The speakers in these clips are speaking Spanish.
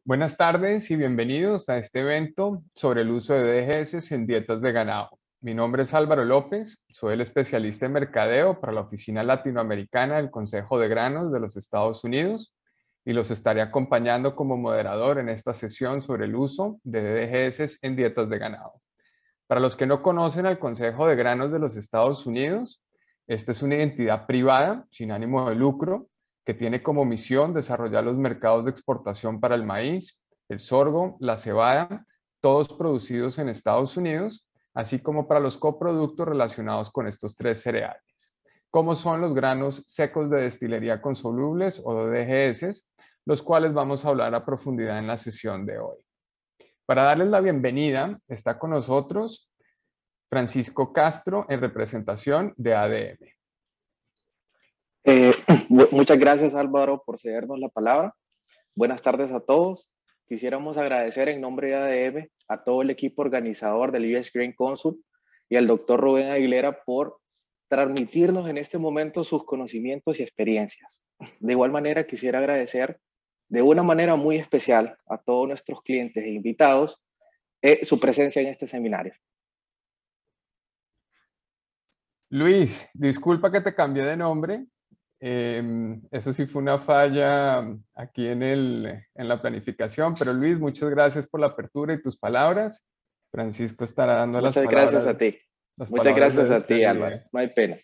Buenas tardes y bienvenidos a este evento sobre el uso de DGS en dietas de ganado. Mi nombre es Álvaro López, soy el especialista en mercadeo para la Oficina Latinoamericana del Consejo de Granos de los Estados Unidos y los estaré acompañando como moderador en esta sesión sobre el uso de DGS en dietas de ganado. Para los que no conocen al Consejo de Granos de los Estados Unidos, esta es una entidad privada sin ánimo de lucro que tiene como misión desarrollar los mercados de exportación para el maíz, el sorgo, la cebada, todos producidos en Estados Unidos, así como para los coproductos relacionados con estos tres cereales, como son los granos secos de destilería consolubles o DGS, los cuales vamos a hablar a profundidad en la sesión de hoy. Para darles la bienvenida, está con nosotros Francisco Castro en representación de ADM. Muchas gracias, Álvaro, por cedernos la palabra. Buenas tardes a todos. Quisiéramos agradecer en nombre de ADM a todo el equipo organizador del US Grain Council y al doctor Rubén Aguilera por transmitirnos en este momento sus conocimientos y experiencias. De igual manera, quisiera agradecer de una manera muy especial a todos nuestros clientes e invitados su presencia en este seminario. Luis, disculpa que te cambié de nombre. Eso sí fue una falla aquí en la planificación, pero Luis, muchas gracias por la apertura y tus palabras. Francisco estará dando las Muchas gracias palabras, a ti. las Muchas palabras de gracias a ti, despedida. Álvaro. No hay pena.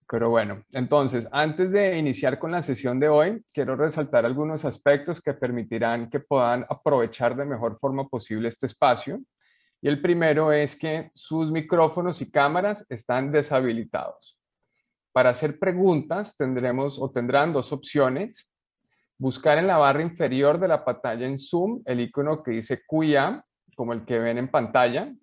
Pero bueno, entonces, antes de iniciar con la sesión de hoy, quiero resaltar algunos aspectos que permitirán que puedan aprovechar de mejor forma posible este espacio. Y el primero es que sus micrófonos y cámaras están deshabilitados. Para hacer preguntas tendrán dos opciones. Buscar en la barra inferior de la pantalla en Zoom el icono que dice QA, como el que ven en pantalla,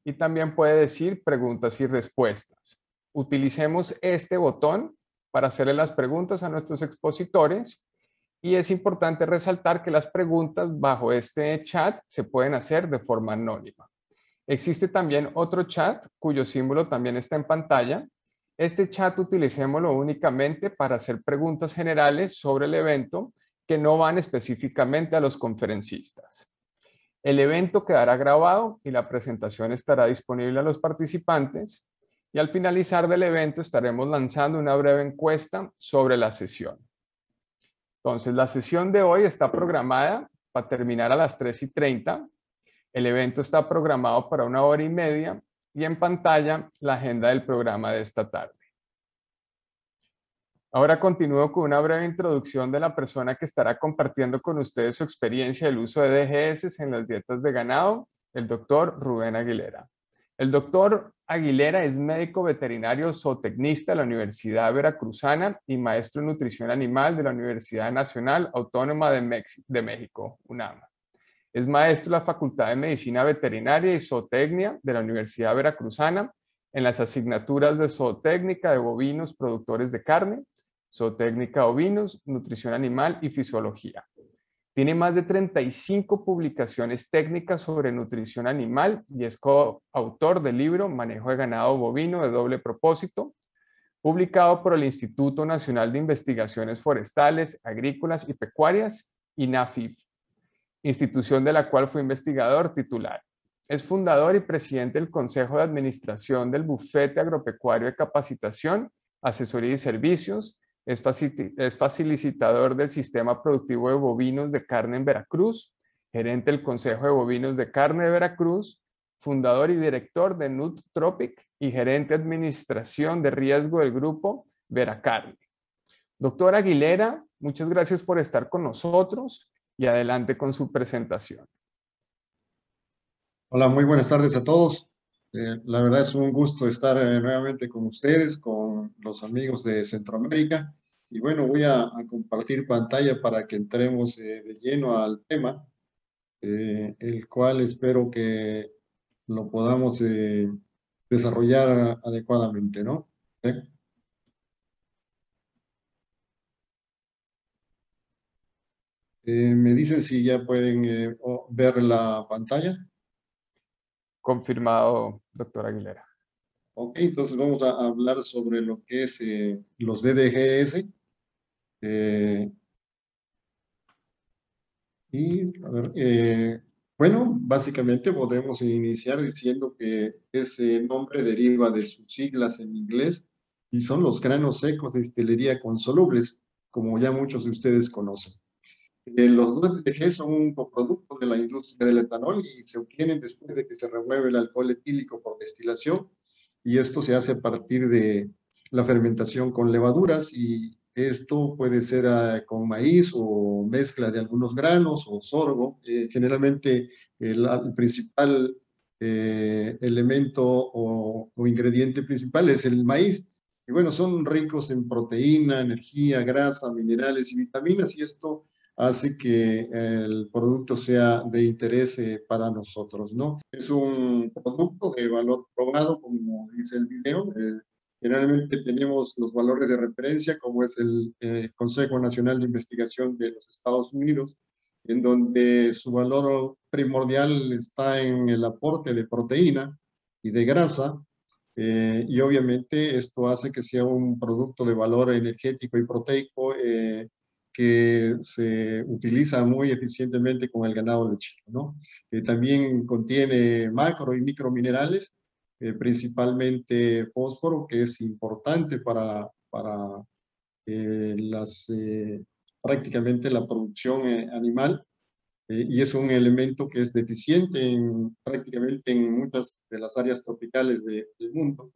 y también puede decir preguntas y respuestas. Utilicemos este botón para hacerle las preguntas a nuestros expositores y es importante resaltar que las preguntas bajo este chat se pueden hacer de forma anónima. Existe también otro chat cuyo símbolo también está en pantalla. Este chat utilicémoslo únicamente para hacer preguntas generales sobre el evento que no van específicamente a los conferencistas. El evento quedará grabado y la presentación estará disponible a los participantes y al finalizar del evento estaremos lanzando una breve encuesta sobre la sesión. Entonces, la sesión de hoy está programada para terminar a las 3:30. El evento está programado para 1 hora y media y en pantalla la agenda del programa de esta tarde. Ahora continúo con una breve introducción de la persona que estará compartiendo con ustedes su experiencia del uso de DGS en las dietas de ganado, el doctor Rubén Aguilera. El doctor Aguilera es médico veterinario zootecnista de la Universidad Veracruzana y maestro en nutrición animal de la Universidad Nacional Autónoma de México, UNAM. Es maestro de la Facultad de Medicina Veterinaria y Zootecnia de la Universidad Veracruzana en las asignaturas de Zootécnica de bovinos productores de carne, Zootécnica de ovinos, nutrición animal y fisiología. Tiene más de 35 publicaciones técnicas sobre nutrición animal y es coautor del libro Manejo de ganado bovino de doble propósito, publicado por el Instituto Nacional de Investigaciones Forestales, Agrícolas y Pecuarias, INAFIP, institución de la cual fue investigador titular. Es fundador y presidente del Consejo de Administración del Bufete Agropecuario de Capacitación, Asesoría y Servicios. Es facilitador del Sistema Productivo de Bovinos de Carne en Veracruz, gerente del Consejo de Bovinos de Carne de Veracruz, fundador y director de Nuttropic y gerente de Administración de Riesgo del Grupo Veracarne. Doctor Aguilera, muchas gracias por estar con nosotros y adelante con su presentación. Hola, muy buenas tardes a todos. La verdad es un gusto estar nuevamente con ustedes, con los amigos de Centroamérica. Y bueno, voy a compartir pantalla para que entremos de lleno al tema, el cual espero que lo podamos desarrollar adecuadamente, ¿no? Me dicen si ya pueden ver la pantalla. Confirmado, doctor Aguilera. Ok, entonces vamos a hablar sobre lo que es los DDGS. Y, a ver, bueno, básicamente podemos iniciar diciendo que ese nombre deriva de sus siglas en inglés y son los granos secos de destilería consolubles, como ya muchos de ustedes conocen. Los DDG son un coproducto de la industria del etanol y se obtienen después de que se remueve el alcohol etílico por destilación, y esto se hace a partir de la fermentación con levaduras, y esto puede ser con maíz o mezcla de algunos granos o sorgo. Generalmente el principal elemento o ingrediente principal es el maíz. Y bueno, son ricos en proteína, energía, grasa, minerales y vitaminas, y esto hace que el producto sea de interés para nosotros, ¿no? Es un producto de valor probado, como dice el video. Generalmente tenemos los valores de referencia, como es el Consejo Nacional de Investigación de los Estados Unidos, en donde su valor primordial está en el aporte de proteína y de grasa, y obviamente esto hace que sea un producto de valor energético y proteico, que se utiliza muy eficientemente con el ganado lechero, ¿no? También contiene macro y microminerales, principalmente fósforo, que es importante para prácticamente la producción animal, y es un elemento que es deficiente prácticamente en muchas de las áreas tropicales del mundo,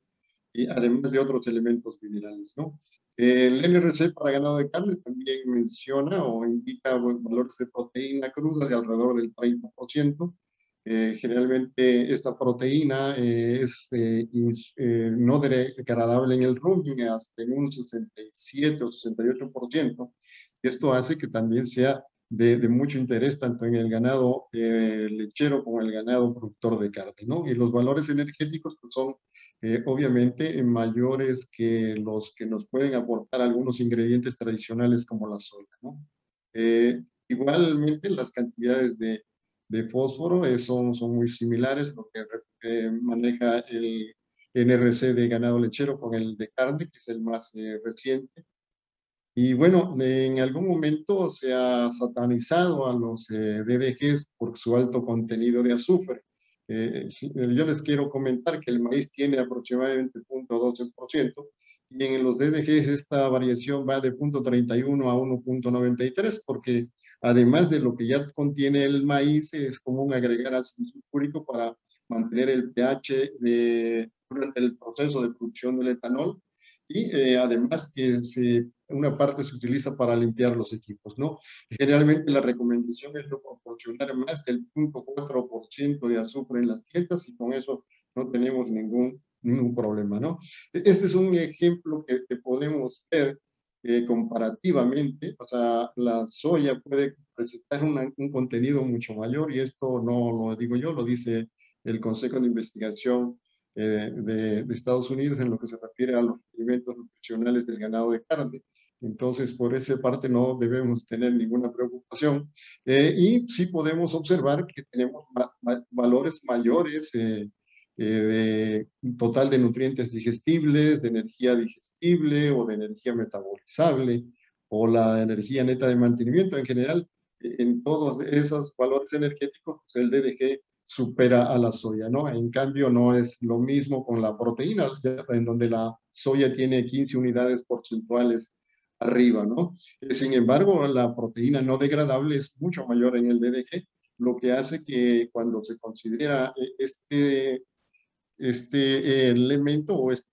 y además de otros elementos minerales, ¿no? El NRC para ganado de carnes también menciona o indica valores de proteína cruda de alrededor del 30%. Generalmente esta proteína es no degradable en el rumen hasta en un 67 o 68%. Esto hace que también sea de mucho interés tanto en el ganado lechero como en el ganado productor de carne, ¿no? Y los valores energéticos pues, son obviamente mayores que los que nos pueden aportar algunos ingredientes tradicionales como la soya, ¿no? Igualmente las cantidades de fósforo son muy similares, lo que maneja el NRC de ganado lechero con el de carne, que es el más reciente. Y bueno, en algún momento se ha satanizado a los DDGs por su alto contenido de azufre. Yo les quiero comentar que el maíz tiene aproximadamente 0.12%, y en los DDGs esta variación va de 0.31 a 1.93, porque además de lo que ya contiene el maíz, es común agregar ácido sulfúrico para mantener el pH durante el proceso de producción del etanol, y además que una parte se utiliza para limpiar los equipos, ¿no? Generalmente la recomendación es no proporcionar más del 0.4% de azufre en las dietas, y con eso no tenemos ningún problema, ¿no? Este es un ejemplo que podemos ver comparativamente. O sea, la soya puede presentar un contenido mucho mayor, y esto no lo digo yo, lo dice el Consejo de Investigación de Estados Unidos en lo que se refiere a los alimentos nutricionales del ganado de carne. Entonces, por esa parte no debemos tener ninguna preocupación. Y sí podemos observar que tenemos valores mayores de total de nutrientes digestibles, de energía digestible o de energía metabolizable, o la energía neta de mantenimiento en general. En todos esos valores energéticos, pues el DDG supera a la soya, ¿no? En cambio, no es lo mismo con la proteína, en donde la soya tiene 15 unidades porcentuales arriba, ¿no? Sin embargo, la proteína no degradable es mucho mayor en el DDG, lo que hace que cuando se considera este elemento o este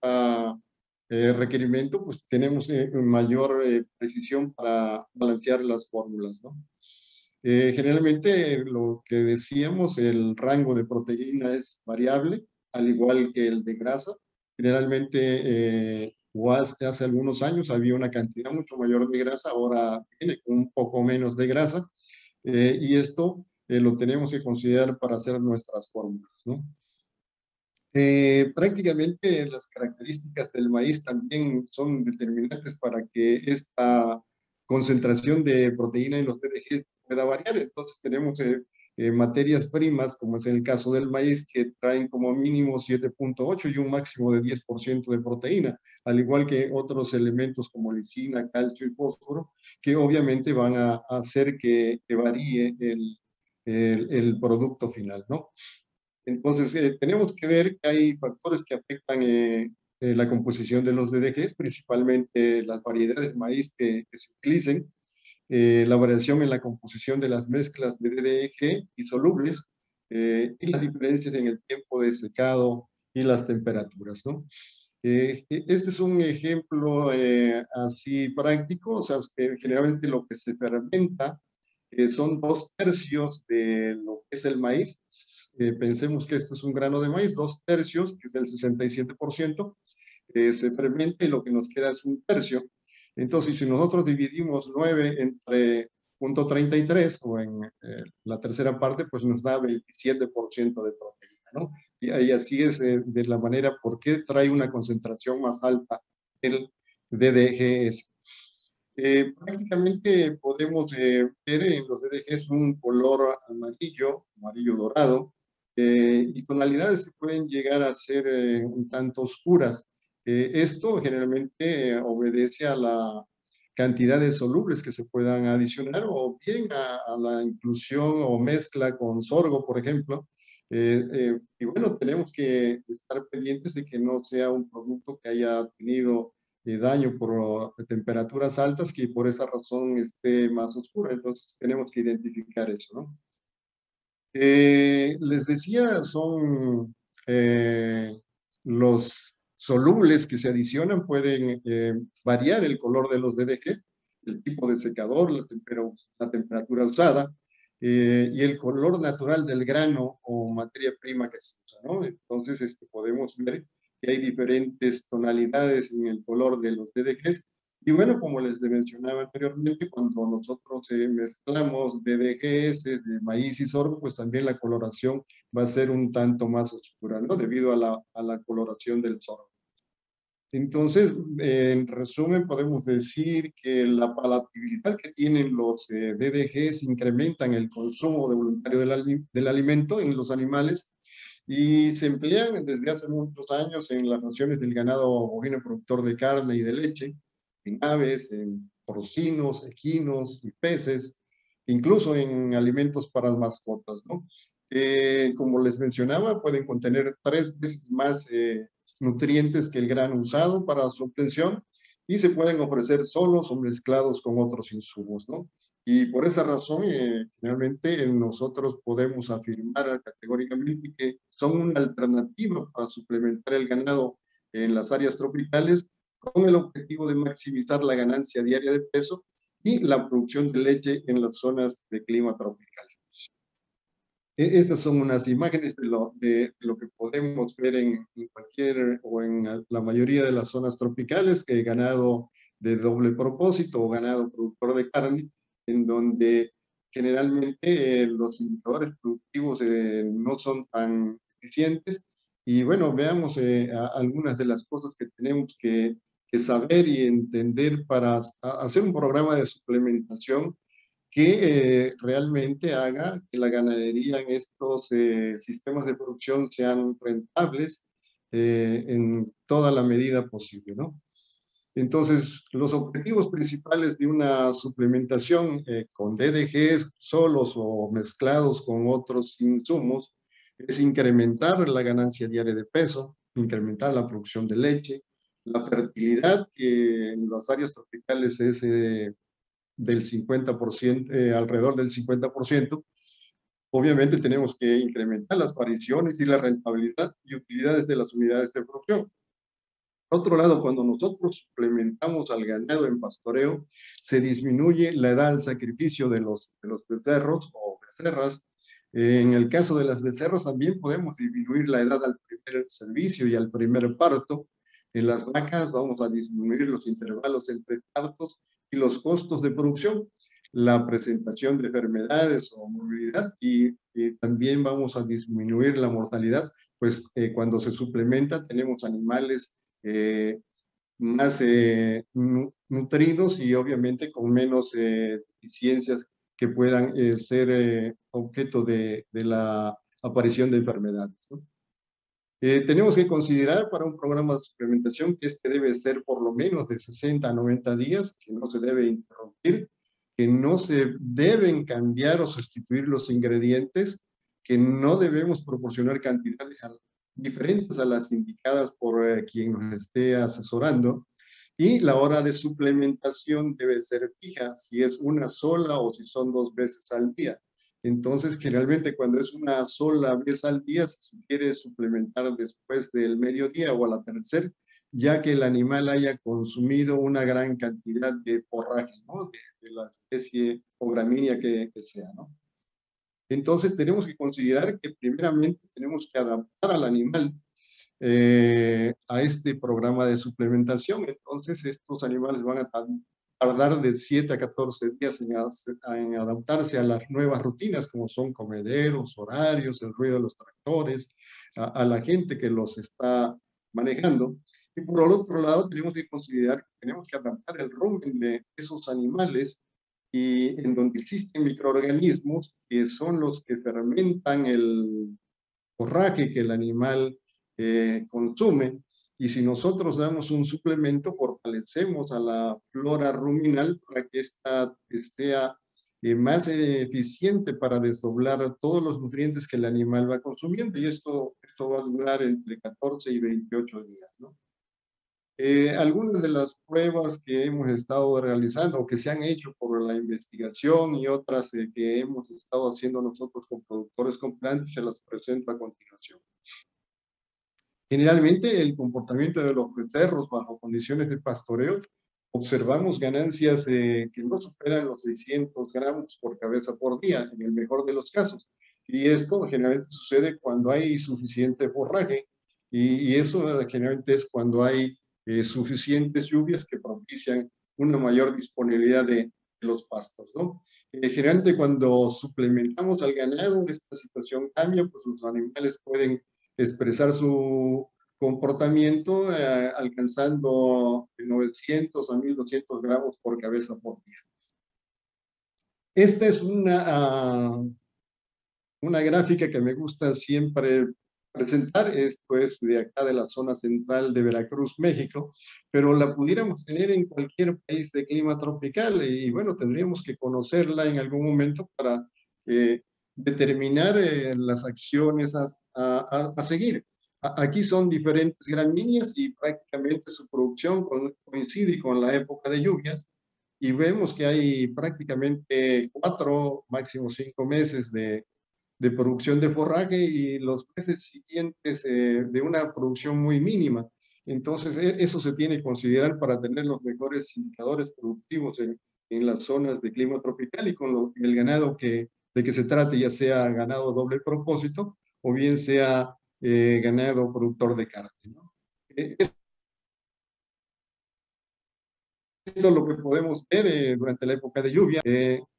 requerimiento, pues tenemos mayor precisión para balancear las fórmulas, ¿no? Generalmente lo que decíamos, el rango de proteína es variable, al igual que el de grasa. Generalmente, o hace algunos años había una cantidad mucho mayor de grasa, ahora viene con un poco menos de grasa, y esto lo tenemos que considerar para hacer nuestras fórmulas, ¿no? Prácticamente las características del maíz también son determinantes para que esta concentración de proteína en los DDG pueda variar. Entonces tenemos materias primas, como es el caso del maíz, que traen como mínimo 7.8 y un máximo de 10% de proteína, al igual que otros elementos como lisina, calcio y fósforo, que obviamente van a hacer que varíe el producto final, ¿no? Entonces, tenemos que ver que hay factores que afectan la composición de los DDGs, principalmente las variedades de maíz que se utilicen, la variación en la composición de las mezclas de DDG y solubles, y las diferencias en el tiempo de secado y las temperaturas, ¿no? Este es un ejemplo así práctico, o sea, generalmente lo que se fermenta son 2/3 de lo que es el maíz. Pensemos que esto es un grano de maíz, 2/3, que es el 67%, se fermenta y lo que nos queda es 1/3. Entonces, si nosotros dividimos 9 entre 0.33 o en la tercera parte, pues nos da 27% de proteína, ¿no? Y ahí así es de la manera por qué trae una concentración más alta el DDGS. Prácticamente podemos ver en los DDGs un color amarillo, amarillo dorado, y tonalidades que pueden llegar a ser un tanto oscuras. Esto generalmente obedece a la cantidad de solubles que se puedan adicionar o bien a la inclusión o mezcla con sorgo, por ejemplo. Y bueno, tenemos que estar pendientes de que no sea un producto que haya tenido daño por temperaturas altas, que por esa razón esté más oscura. Entonces tenemos que identificar eso, ¿no? Les decía, son los solubles que se adicionan, pueden variar el color de los DDG, el tipo de secador, la temperatura usada, y el color natural del grano o materia prima que se usa, ¿no? Entonces podemos ver que hay diferentes tonalidades en el color de los DDGs. Y bueno, como les mencionaba anteriormente, cuando nosotros mezclamos DDGs de maíz y sorgo, pues también la coloración va a ser un tanto más oscura, ¿no? Debido a la coloración del sorgo. Entonces, en resumen, podemos decir que la palatabilidad que tienen los DDGs incrementan el consumo de voluntario del alimento en los animales y se emplean desde hace muchos años en las raciones del ganado bovino productor de carne y de leche, en aves, en porcinos, equinos y peces, incluso en alimentos para mascotas, ¿no? Como les mencionaba, pueden contener 3 veces más nutrientes que el grano usado para su obtención y se pueden ofrecer solos o mezclados con otros insumos, ¿no? Y por esa razón, finalmente, nosotros podemos afirmar categóricamente que son una alternativa para suplementar el ganado en las áreas tropicales con el objetivo de maximizar la ganancia diaria de peso y la producción de leche en las zonas de clima tropical. Estas son unas imágenes de lo que podemos ver en cualquier o en la mayoría de las zonas tropicales, que ganado de doble propósito o ganado productor de carne, en donde generalmente los indicadores productivos no son tan eficientes. Y bueno, veamos algunas de las cosas que tenemos que saber y entender para hacer un programa de suplementación que realmente haga que la ganadería en estos sistemas de producción sean rentables en toda la medida posible, ¿no? Entonces, los objetivos principales de una suplementación con DDGs solos o mezclados con otros insumos es incrementar la ganancia diaria de peso, incrementar la producción de leche, la fertilidad, que en las áreas tropicales es del 50%, alrededor del 50%. Obviamente tenemos que incrementar las variaciones y la rentabilidad y utilidades de las unidades de producción. Por otro lado, cuando nosotros suplementamos al ganado en pastoreo, se disminuye la edad al sacrificio de los becerros o becerras. En el caso de las becerras también podemos disminuir la edad al primer servicio y al primer parto. En las vacas vamos a disminuir los intervalos entre partos y los costos de producción, la presentación de enfermedades o movilidad y también vamos a disminuir la mortalidad, pues cuando se suplementa tenemos animales más nutridos y obviamente con menos deficiencias que puedan ser objeto de la aparición de enfermedades, ¿no? Tenemos que considerar para un programa de suplementación que este debe ser por lo menos de 60 a 90 días, que no se debe interrumpir, que no se deben cambiar o sustituir los ingredientes, que no debemos proporcionar cantidades diferentes a las indicadas por quien nos esté asesorando, y la hora de suplementación debe ser fija, si es una sola o si son 2 veces al día. Entonces, generalmente cuando es una sola vez al día, se sugiere suplementar después del mediodía o a la tercera, ya que el animal haya consumido una gran cantidad de forraje, ¿no? De la especie o gramínea que sea, ¿no? Entonces, tenemos que considerar que primeramente tenemos que adaptar al animal a este programa de suplementación. Entonces, estos animales van a tardar de 7 a 14 días en adaptarse a las nuevas rutinas, como son comederos, horarios, el ruido de los tractores, a la gente que los está manejando. Y por el otro lado, tenemos que considerar que tenemos que adaptar el rumen de esos animales y en donde existen microorganismos que son los que fermentan el forraje que el animal consume. Y si nosotros damos un suplemento, fortalecemos a la flora ruminal para que ésta sea más eficiente para desdoblar todos los nutrientes que el animal va consumiendo. Y esto va a durar entre 14 y 28 días, ¿no? Algunas de las pruebas que hemos estado realizando o que se han hecho por la investigación y otras que hemos estado haciendo nosotros con productores comprantes se las presento a continuación. Generalmente el comportamiento de los becerros bajo condiciones de pastoreo, observamos ganancias que no superan los 600 gramos por cabeza por día, en el mejor de los casos. Y esto generalmente sucede cuando hay suficiente forraje y eso generalmente es cuando hay suficientes lluvias que propician una mayor disponibilidad de los pastos, ¿no? Generalmente cuando suplementamos al ganado, esta situación cambia, pues los animales pueden expresar su comportamiento alcanzando 900 a 1200 gramos por cabeza por día. Esta es una gráfica que me gusta siempre presentar. Esto es de acá de la zona central de Veracruz, México, pero la pudiéramos tener en cualquier país de clima tropical y bueno, tendríamos que conocerla en algún momento para determinar las acciones a seguir. Aquí son diferentes gramíneas y prácticamente su producción coincide con la época de lluvias y vemos que hay prácticamente 4, máximo 5 meses de producción de forraje y los meses siguientes de una producción muy mínima. Entonces, eso se tiene que considerar para tener los mejores indicadores productivos en las zonas de clima tropical y con el ganado de que se trate, ya sea ganado doble propósito o bien sea ganado productor de carne, ¿no? Esto es lo que podemos ver durante la época de lluvia.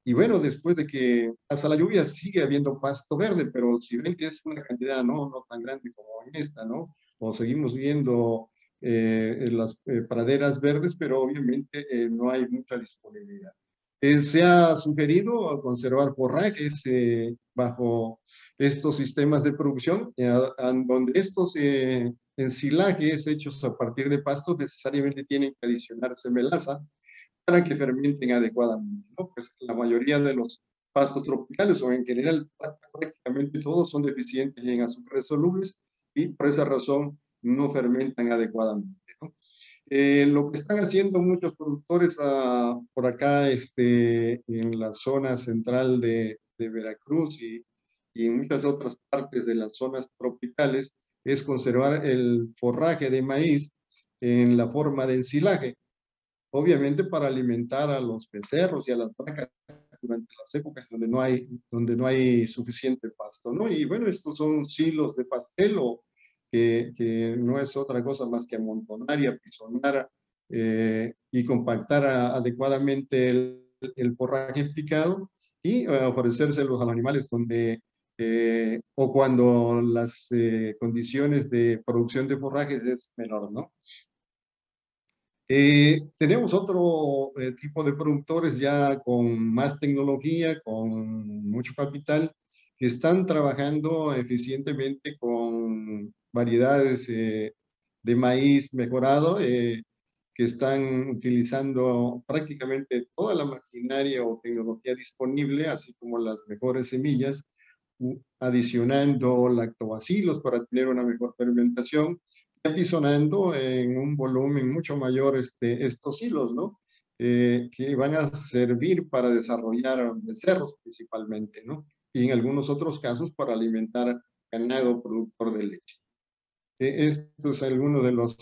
Y bueno, después de que pasa la lluvia, sigue habiendo pasto verde, pero si ven que es una cantidad no tan grande como en esta, ¿no? O seguimos viendo las praderas verdes, pero obviamente no hay mucha disponibilidad. Se ha sugerido conservar forrajes bajo estos sistemas de producción, donde estos ensilajes hechos a partir de pastos necesariamente tienen que adicionarse melaza para que fermenten adecuadamente, ¿no? Pues la mayoría de los pastos tropicales o en general prácticamente todos son deficientes en azúcares solubles y por esa razón no fermentan adecuadamente, ¿no? Lo que están haciendo muchos productores por acá en la zona central de Veracruz y en muchas otras partes de las zonas tropicales es conservar el forraje de maíz en la forma de ensilaje, obviamente para alimentar a los becerros y a las vacas durante las épocas donde no hay suficiente pasto, ¿no? Y bueno, estos son silos de pastel que no es otra cosa más que amontonar y apisonar y compactar adecuadamente el forraje picado y ofrecérselos a los animales o cuando las condiciones de producción de forrajes es menor, ¿no? Tenemos otro tipo de productores ya con más tecnología, con mucho capital, que están trabajando eficientemente con variedades de maíz mejorado, que están utilizando prácticamente toda la maquinaria o tecnología disponible, así como las mejores semillas, adicionando lactobacilos para tener una mejor fermentación, apisonando en un volumen mucho mayor estos hilos, ¿no? Que van a servir para desarrollar becerros principalmente, ¿no? Y en algunos otros casos para alimentar ganado productor de leche. Estos son algunos de los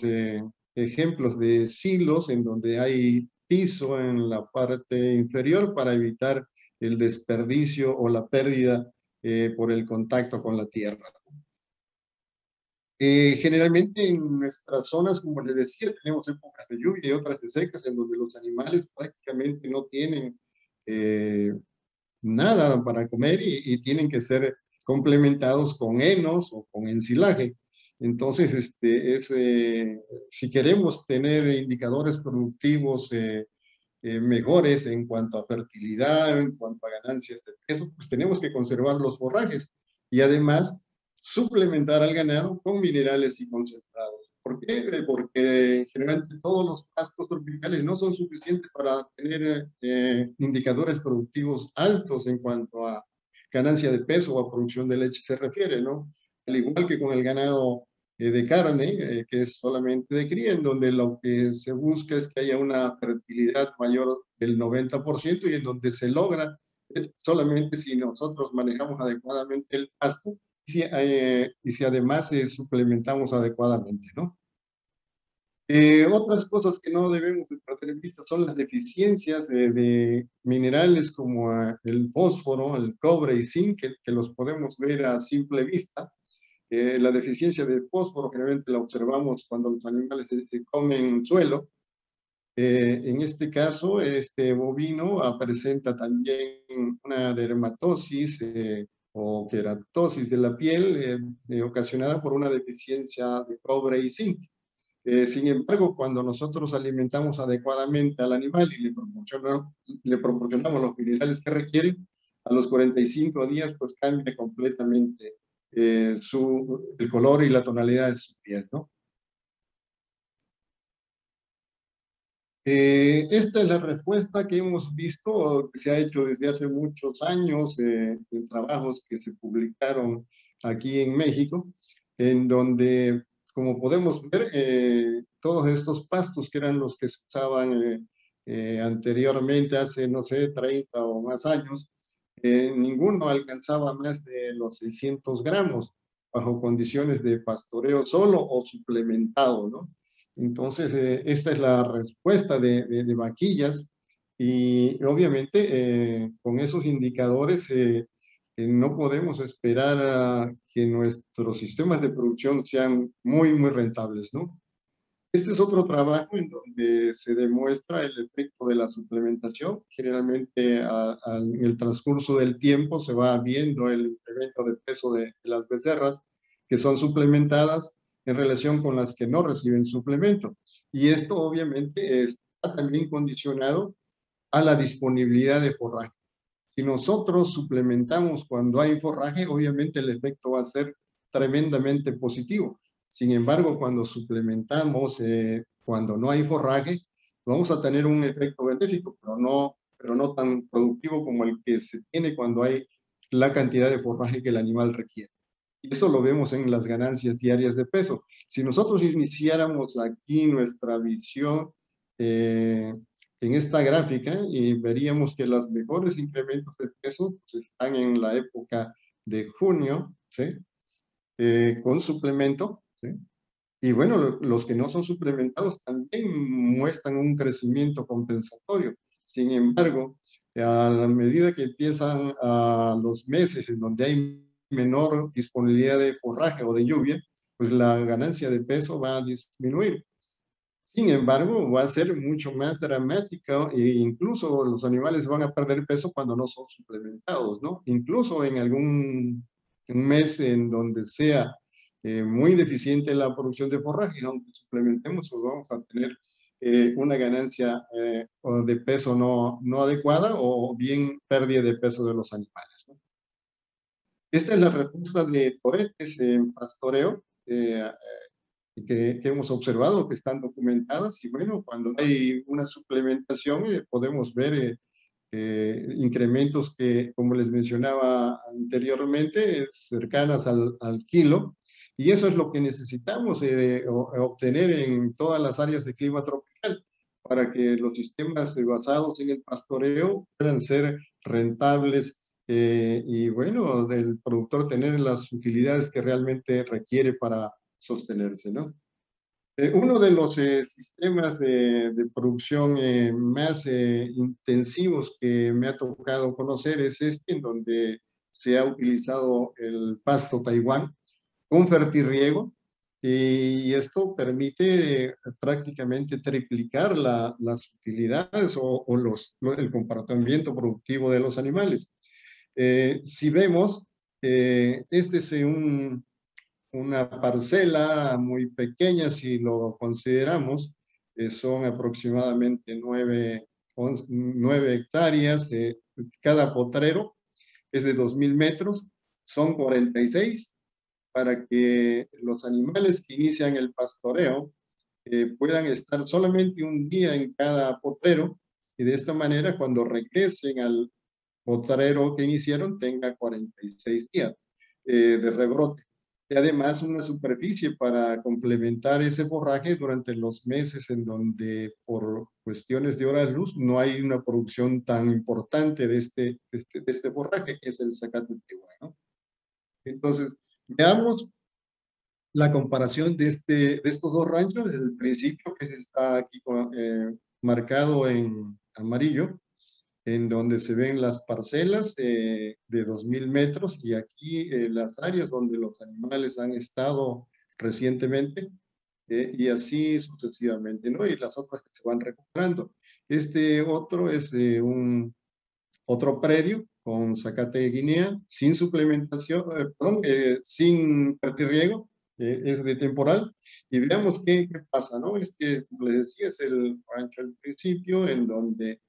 ejemplos de silos en donde hay piso en la parte inferior para evitar el desperdicio o la pérdida por el contacto con la tierra. Generalmente en nuestras zonas, como les decía, tenemos épocas de lluvia y otras de secas, en donde los animales prácticamente no tienen nada para comer y tienen que ser complementados con henos o con ensilaje. Entonces, si queremos tener indicadores productivos mejores en cuanto a fertilidad, en cuanto a ganancias de peso, pues tenemos que conservar los forrajes y además suplementar al ganado con minerales y concentrados. ¿Por qué? Porque generalmente todos los pastos tropicales no son suficientes para tener indicadores productivos altos en cuanto a ganancia de peso o a producción de leche se refiere, ¿no? Al igual que con el ganado de carne, que es solamente de cría, en donde lo que se busca es que haya una fertilidad mayor del 90% y en donde se logra solamente si nosotros manejamos adecuadamente el pasto y si además suplementamos adecuadamente, ¿no? Otras cosas que no debemos de perder de vista son las deficiencias de minerales como el fósforo, el cobre y zinc, que los podemos ver a simple vista. La deficiencia de fósforo generalmente la observamos cuando los animales comen suelo. En este caso, este bovino presenta también una dermatosis o queratosis de la piel ocasionada por una deficiencia de cobre y zinc. Sin embargo, cuando nosotros alimentamos adecuadamente al animal y le proporcionamos los minerales que requiere, a los 45 días pues cambia completamente el color y la tonalidad de su piel, ¿no? Esta es la respuesta que hemos visto, que se ha hecho desde hace muchos años en trabajos que se publicaron aquí en México, en donde, como podemos ver, todos estos pastos que eran los que se usaban anteriormente, hace, no sé, 30 o más años, ninguno alcanzaba más de los 600 gramos bajo condiciones de pastoreo solo o suplementado, ¿no? Entonces, esta es la respuesta de vaquillas y obviamente con esos indicadores no podemos esperar a que nuestros sistemas de producción sean muy, muy rentables, ¿no? Este es otro trabajo en donde se demuestra el efecto de la suplementación. Generalmente en el transcurso del tiempo se va viendo el incremento de peso de las becerras que son suplementadas en relación con las que no reciben suplemento. Y esto obviamente está también condicionado a la disponibilidad de forraje. Si nosotros suplementamos cuando hay forraje, obviamente el efecto va a ser tremendamente positivo. Sin embargo, cuando suplementamos, cuando no hay forraje, vamos a tener un efecto benéfico, pero no tan productivo como el que se tiene cuando hay la cantidad de forraje que el animal requiere. Y eso lo vemos en las ganancias diarias de peso. Si nosotros iniciáramos aquí nuestra visión en esta gráfica y veríamos que los mejores incrementos de peso pues, están en la época de junio, ¿sí? Con suplemento, ¿sí? Y bueno, los que no son suplementados también muestran un crecimiento compensatorio. Sin embargo, a la medida que empiezan a los meses en donde hay menor disponibilidad de forraje o de lluvia, pues la ganancia de peso va a disminuir. Sin embargo, va a ser mucho más dramática e incluso los animales van a perder peso cuando no son suplementados, ¿no? Incluso en algún un mes en donde sea muy deficiente la producción de forraje, aunque suplementemos, pues vamos a tener una ganancia o de peso no adecuada o bien pérdida de peso de los animales, ¿no? Esta es la respuesta de toretes en pastoreo que hemos observado, que están documentadas. Y bueno, cuando hay una suplementación, podemos ver incrementos que, como les mencionaba anteriormente, cercanas al kilo. Y eso es lo que necesitamos obtener en todas las áreas de clima tropical para que los sistemas basados en el pastoreo puedan ser rentables y bueno, del productor tener las utilidades que realmente requiere para sostenerse, ¿no? Uno de los sistemas de producción más intensivos que me ha tocado conocer es este, en donde se ha utilizado el pasto Taiwán con fertirriego, y esto permite prácticamente triplicar las utilidades o el comportamiento productivo de los animales. Si vemos, este es una parcela muy pequeña, si lo consideramos, son aproximadamente 9 hectáreas, cada potrero es de 2.000 metros, son 46 para que los animales que inician el pastoreo puedan estar solamente un día en cada potrero, y de esta manera cuando regresen al potrero que iniciaron tenga 46 días de rebrote. Y además una superficie para complementar ese forraje durante los meses en donde por cuestiones de horas luz no hay una producción tan importante de este forraje, que es el zacate Taiwán, ¿no? Entonces, veamos la comparación de estos dos ranchos. Desde el principio, que está aquí marcado en amarillo, en donde se ven las parcelas de 2.000 metros, y aquí las áreas donde los animales han estado recientemente, y así sucesivamente, ¿no? Y las otras que se van recuperando. Este otro es otro predio con zacate de Guinea, sin suplementación, perdón, sin fertirriego, es de temporal. Y veamos qué pasa, ¿no? Como les decía, es el rancho al principio, en donde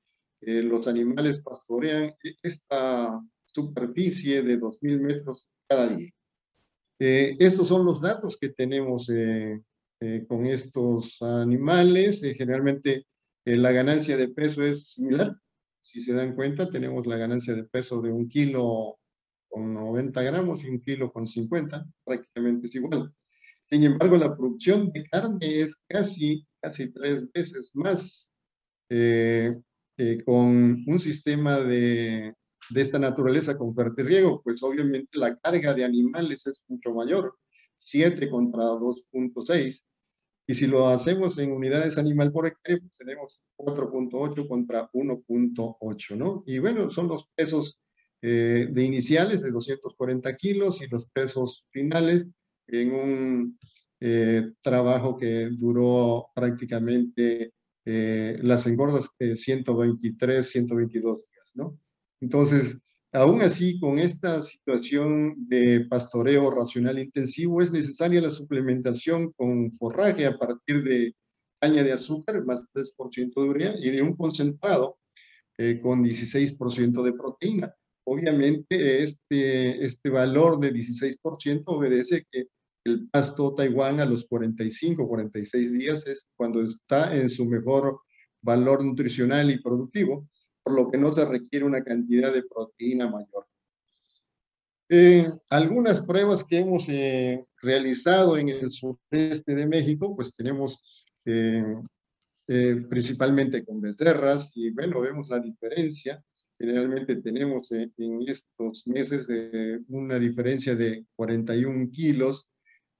los animales pastorean esta superficie de 2.000 metros cada día. Estos son los datos que tenemos con estos animales. Generalmente la ganancia de peso es similar. Si se dan cuenta, tenemos la ganancia de peso de 1 kilo con 90 gramos y 1 kilo con 50, prácticamente es igual. Sin embargo, la producción de carne es casi 3 veces más con un sistema de esta naturaleza con fertirriego. Pues obviamente la carga de animales es mucho mayor, 7 contra 2.6. Y si lo hacemos en unidades animal por hectárea, pues tenemos 4.8 contra 1.8, ¿no? Y bueno, son los pesos de iniciales de 240 kilos y los pesos finales en un trabajo que duró prácticamente las engordas 123, 122 días, ¿no? Entonces, aún así, con esta situación de pastoreo racional intensivo, es necesaria la suplementación con forraje a partir de caña de azúcar, más 3% de urea, y de un concentrado con 16% de proteína. Obviamente, este valor de 16% obedece que el pasto Taiwán a los 45, 46 días es cuando está en su mejor valor nutricional y productivo, por lo que no se requiere una cantidad de proteína mayor. Algunas pruebas que hemos realizado en el sureste de México, pues tenemos principalmente con becerras, y bueno, vemos la diferencia. Generalmente tenemos en estos meses una diferencia de 41 kilos,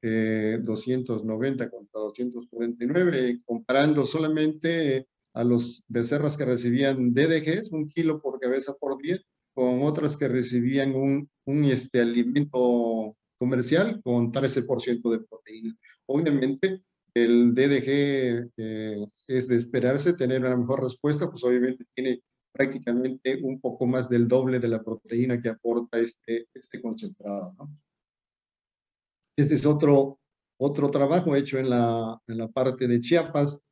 290 contra 249, comparando solamente a los becerras que recibían DDGs, 1 kilo por cabeza por día, con otras que recibían un alimento comercial con 13% de proteína. Obviamente, el DDG es de esperarse tener una mejor respuesta, pues obviamente tiene prácticamente un poco más del doble de la proteína que aporta este concentrado, ¿no? Este es otro trabajo hecho en la parte de Chiapas,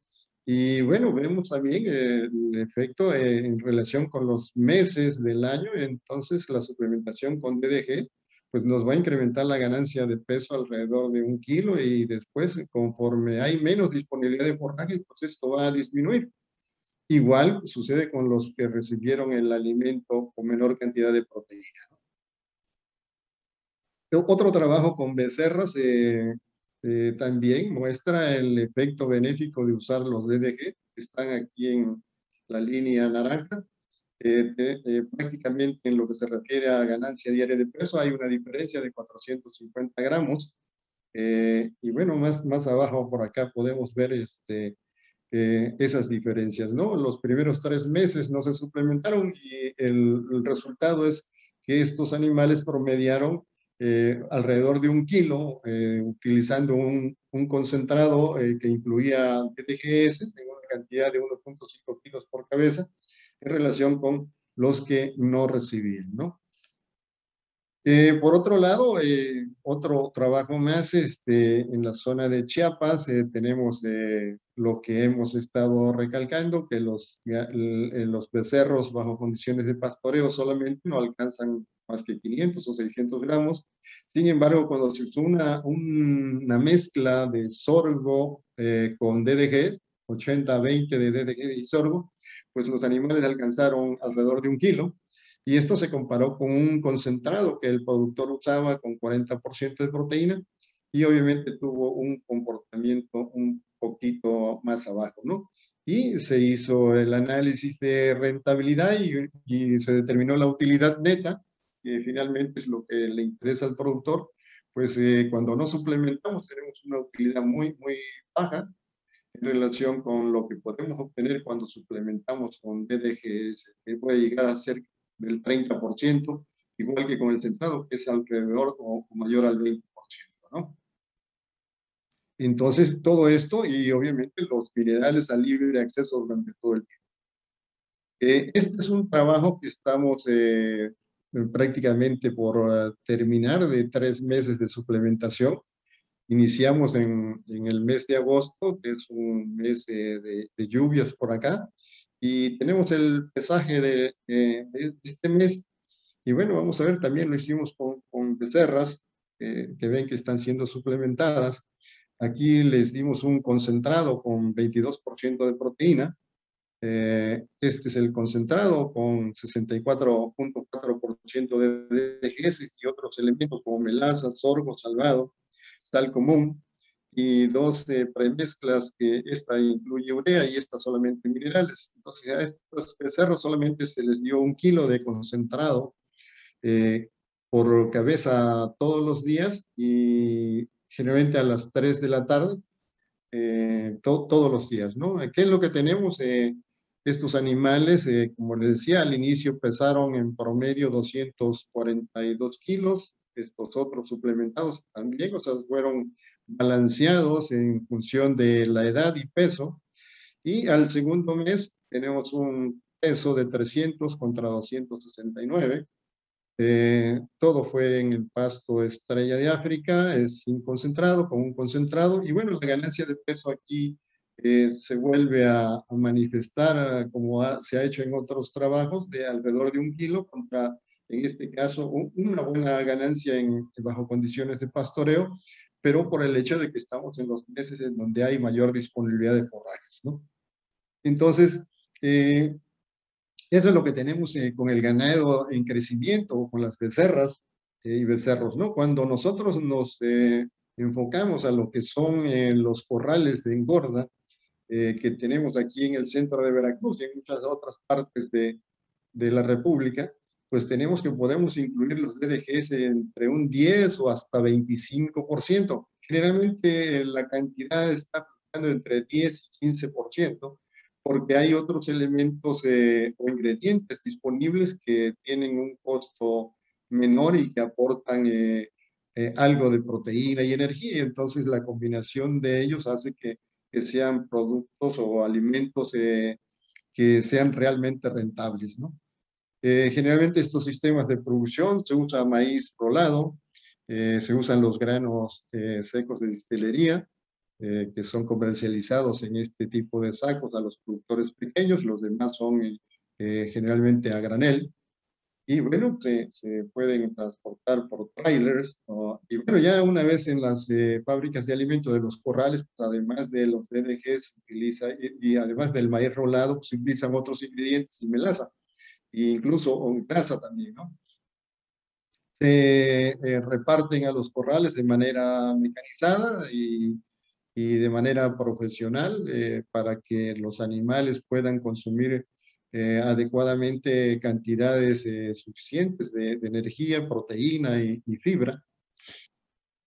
Y bueno, vemos también el efecto en relación con los meses del año. Entonces, la suplementación con DDG pues nos va a incrementar la ganancia de peso alrededor de 1 kilo, y después, conforme hay menos disponibilidad de forraje, pues esto va a disminuir. Igual sucede con los que recibieron el alimento con menor cantidad de proteína. Otro trabajo con becerras también muestra el efecto benéfico de usar los DDG, que están aquí en la línea naranja. Prácticamente en lo que se refiere a ganancia diaria de peso hay una diferencia de 450 gramos. Y bueno, más abajo por acá podemos ver esas diferencias, ¿no? Los primeros 3 meses no se suplementaron y el resultado es que estos animales promediaron alrededor de 1 kilo, utilizando un concentrado que incluía DDGS en una cantidad de 1.5 kilos por cabeza, en relación con los que no recibían, ¿no? Por otro lado, otro trabajo más en la zona de Chiapas, tenemos lo que hemos estado recalcando, que los becerros bajo condiciones de pastoreo solamente no alcanzan más que 500 o 600 gramos. Sin embargo, cuando se usó una mezcla de sorgo con DDG, 80-20 de DDG y sorgo, pues los animales alcanzaron alrededor de 1 kilo. Y esto se comparó con un concentrado que el productor usaba con 40% de proteína, y obviamente tuvo un comportamiento un poquito más abajo, ¿no? Y se hizo el análisis de rentabilidad y se determinó la utilidad neta, que finalmente es lo que le interesa al productor. Pues cuando no suplementamos tenemos una utilidad muy, muy baja en relación con lo que podemos obtener cuando suplementamos con DDGS, que puede llegar a ser del 30%, igual que con el centrado, que es alrededor o mayor al 20%, ¿no? Entonces, todo esto y obviamente los minerales a libre acceso durante todo el tiempo. Este es un trabajo que estamos prácticamente por terminar, de 3 meses de suplementación. Iniciamos en el mes de agosto, que es un mes de lluvias por acá, y tenemos el pesaje de este mes. Y bueno, vamos a ver, también lo hicimos con becerras, que ven que están siendo suplementadas. Aquí les dimos un concentrado con 22% de proteína. Este es el concentrado con 64.4% de DGS y otros elementos como melaza, sorgo, salvado, sal común, y dos premezclas, que esta incluye urea y esta solamente minerales. Entonces a estos becerros solamente se les dio 1 kilo de concentrado eh, por cabeza todos los días, y generalmente a las 3 de la tarde, todos los días, ¿no? ¿Qué es lo que tenemos? Estos animales, como les decía, al inicio pesaron en promedio 242 kilos, estos otros suplementados también, o sea, fueron balanceados en función de la edad y peso, y al segundo mes tenemos un peso de 300 contra 269. Todo fue en el pasto Estrella de África, es sin concentrado, con un concentrado. Y bueno, la ganancia de peso aquí se vuelve a manifestar, como se ha hecho en otros trabajos, de alrededor de 1 kilo contra, en este caso, una buena ganancia bajo condiciones de pastoreo, pero por el hecho de que estamos en los meses en donde hay mayor disponibilidad de forrajes, ¿no? Entonces, eso es lo que tenemos con el ganado en crecimiento, con las becerras y becerros, ¿no? Cuando nosotros nos enfocamos a lo que son los corrales de engorda que tenemos aquí en el centro de Veracruz y en muchas otras partes de la República, pues tenemos que podemos incluir los DDGs entre un 10 o hasta 25%. Generalmente la cantidad está entre 10 y 15%, porque hay otros elementos o ingredientes disponibles que tienen un costo menor y que aportan algo de proteína y energía. Entonces la combinación de ellos hace que sean productos o alimentos que sean realmente rentables, ¿no? Generalmente estos sistemas de producción se usa maíz rolado, se usan los granos secos de destilería, que son comercializados en este tipo de sacos a los productores pequeños, los demás son generalmente a granel. Y bueno, se pueden transportar por trailers, ¿no? Y bueno, ya una vez en las fábricas de alimentos de los corrales, pues, además de los DDG, se utiliza, y además del maíz rolado, pues, se utilizan otros ingredientes y melaza, e incluso o grasa también, ¿no? Se reparten a los corrales de manera mecanizada y de manera profesional para que los animales puedan consumir adecuadamente cantidades suficientes de energía, proteína y fibra.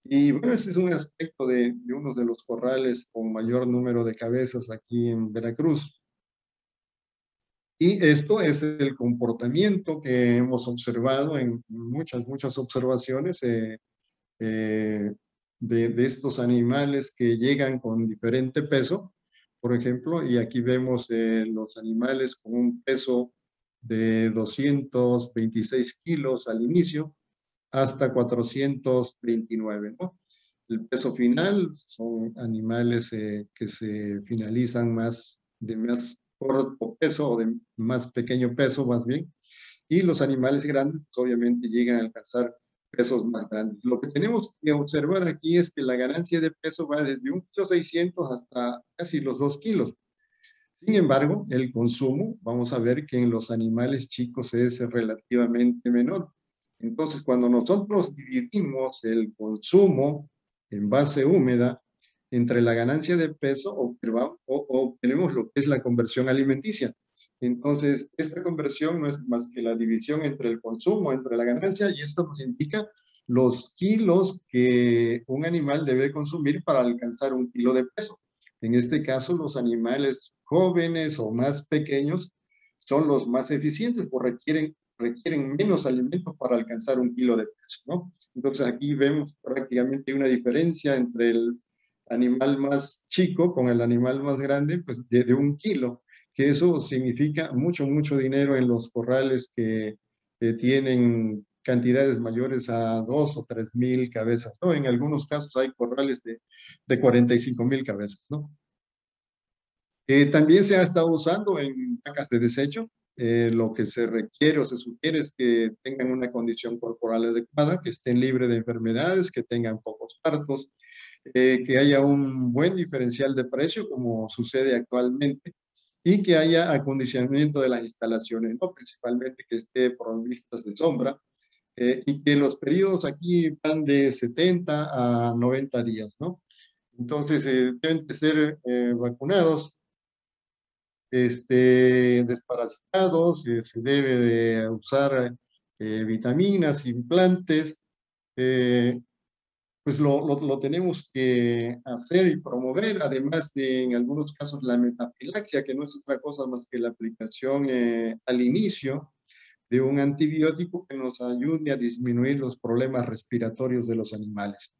Y bueno, este es un aspecto de uno de los corrales con mayor número de cabezas aquí en Veracruz. Y esto es el comportamiento que hemos observado en muchas observaciones eh, de estos animales que llegan con diferente peso, por ejemplo, y aquí vemos los animales con un peso de 226 kilos al inicio hasta 429, ¿no? El peso final son animales que se finalizan de más corto peso o de más pequeño peso, más bien, y los animales grandes pues, obviamente llegan a alcanzar pesos más grandes. Lo que tenemos que observar aquí es que la ganancia de peso va desde 1,6 kg hasta casi los 2 kilos. Sin embargo, el consumo, vamos a ver que en los animales chicos es relativamente menor. Entonces, cuando nosotros dividimos el consumo en base húmeda entre la ganancia de peso, obtenemos lo que es la conversión alimenticia. Entonces, esta conversión no es más que la división entre el consumo, entre la ganancia, y esto nos indica los kilos que un animal debe consumir para alcanzar 1 kilo de peso. En este caso, los animales jóvenes o más pequeños son los más eficientes, porque requieren menos alimentos para alcanzar 1 kilo de peso, ¿no? Entonces aquí vemos prácticamente una diferencia entre el animal más chico con el animal más grande, pues de 1 kilo, que eso significa mucho dinero en los corrales que tienen cantidades mayores a 2 o 3 mil cabezas, ¿no? En algunos casos hay corrales de 45,000 cabezas, ¿no? También se ha estado usando en vacas de desecho. Lo que se requiere o se sugiere es que tengan una condición corporal adecuada, que estén libres de enfermedades, que tengan pocos partos, que haya un buen diferencial de precio, como sucede actualmente, y que haya acondicionamiento de las instalaciones, ¿no? Principalmente que esté provistas de sombra, y que los periodos aquí van de 70 a 90 días, ¿no? Entonces, deben de ser vacunados, desparasitados, se debe de usar vitaminas, implantes, pues lo tenemos que hacer y promover, además de en algunos casos la metafilaxia, que no es otra cosa más que la aplicación al inicio de un antibiótico que nos ayude a disminuir los problemas respiratorios de los animales.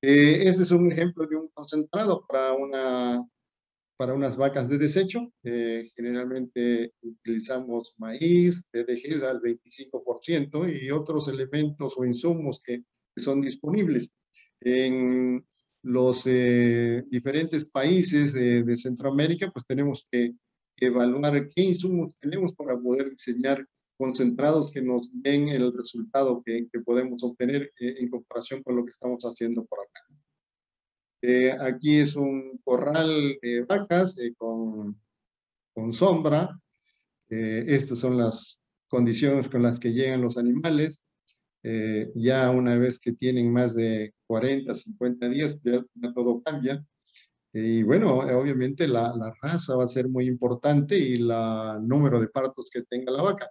Este es un ejemplo de un concentrado para unas vacas de desecho. Generalmente utilizamos maíz, DDG al 25% y otros elementos o insumos que son disponibles. En los diferentes países de Centroamérica, pues tenemos que evaluar qué insumos tenemos para poder diseñar concentrados que nos den el resultado que podemos obtener en comparación con lo que estamos haciendo por acá. Aquí es un corral de vacas con sombra. Estas son las condiciones con las que llegan los animales. Ya una vez que tienen más de 40, 50 días, ya todo cambia. Y bueno, obviamente la raza va a ser muy importante y el número de partos que tenga la vaca.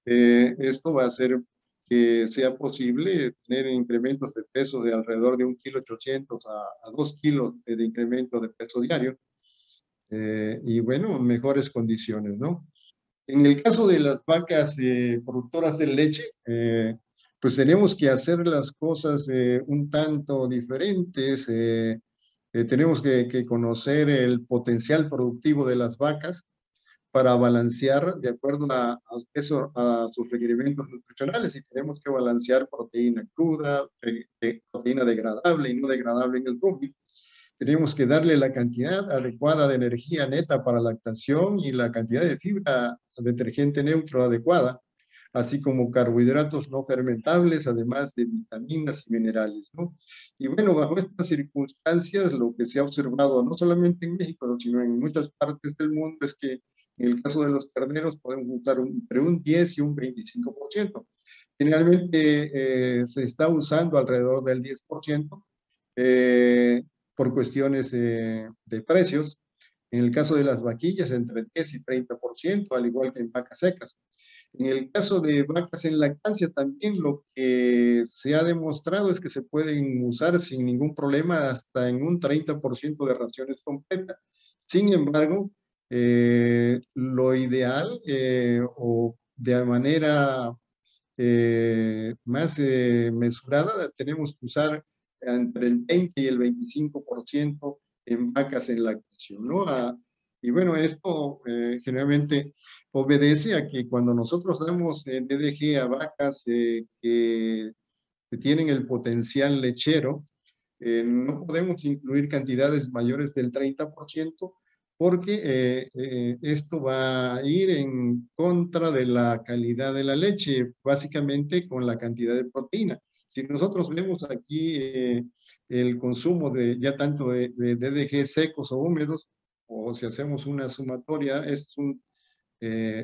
Esto va a hacer que sea posible tener incrementos de peso de alrededor de 1,8 kg a 2 kilos de incremento de peso diario. Y bueno, mejores condiciones, ¿no? En el caso de las vacas productoras de leche, pues tenemos que hacer las cosas un tanto diferentes. Tenemos que conocer el potencial productivo de las vacas para balancear de acuerdo a sus requerimientos nutricionales. Y tenemos que balancear proteína cruda, proteína degradable y no degradable en el rumen. Tenemos que darle la cantidad adecuada de energía neta para lactación y la cantidad de fibra detergente neutro adecuada, así como carbohidratos no fermentables, además de vitaminas y minerales, ¿no? Y bueno, bajo estas circunstancias, lo que se ha observado, no solamente en México, sino en muchas partes del mundo, es que en el caso de los terneros podemos usar entre un 10 y un 25%. Generalmente se está usando alrededor del 10%, por cuestiones de precios. En el caso de las vaquillas, entre 10 y 30%, al igual que en vacas secas. En el caso de vacas en lactancia, también lo que se ha demostrado es que se pueden usar sin ningún problema hasta en un 30% de raciones completas. Sin embargo, lo ideal o de manera más mesurada, tenemos que usar entre el 20 y el 25% en vacas en lactación, ¿no? Y bueno, esto generalmente obedece a que cuando nosotros damos DDG a vacas que tienen el potencial lechero, no podemos incluir cantidades mayores del 30% porque esto va a ir en contra de la calidad de la leche, básicamente con la cantidad de proteína. Si nosotros vemos aquí el consumo de ya tanto de DDG secos o húmedos, o si hacemos una sumatoria, es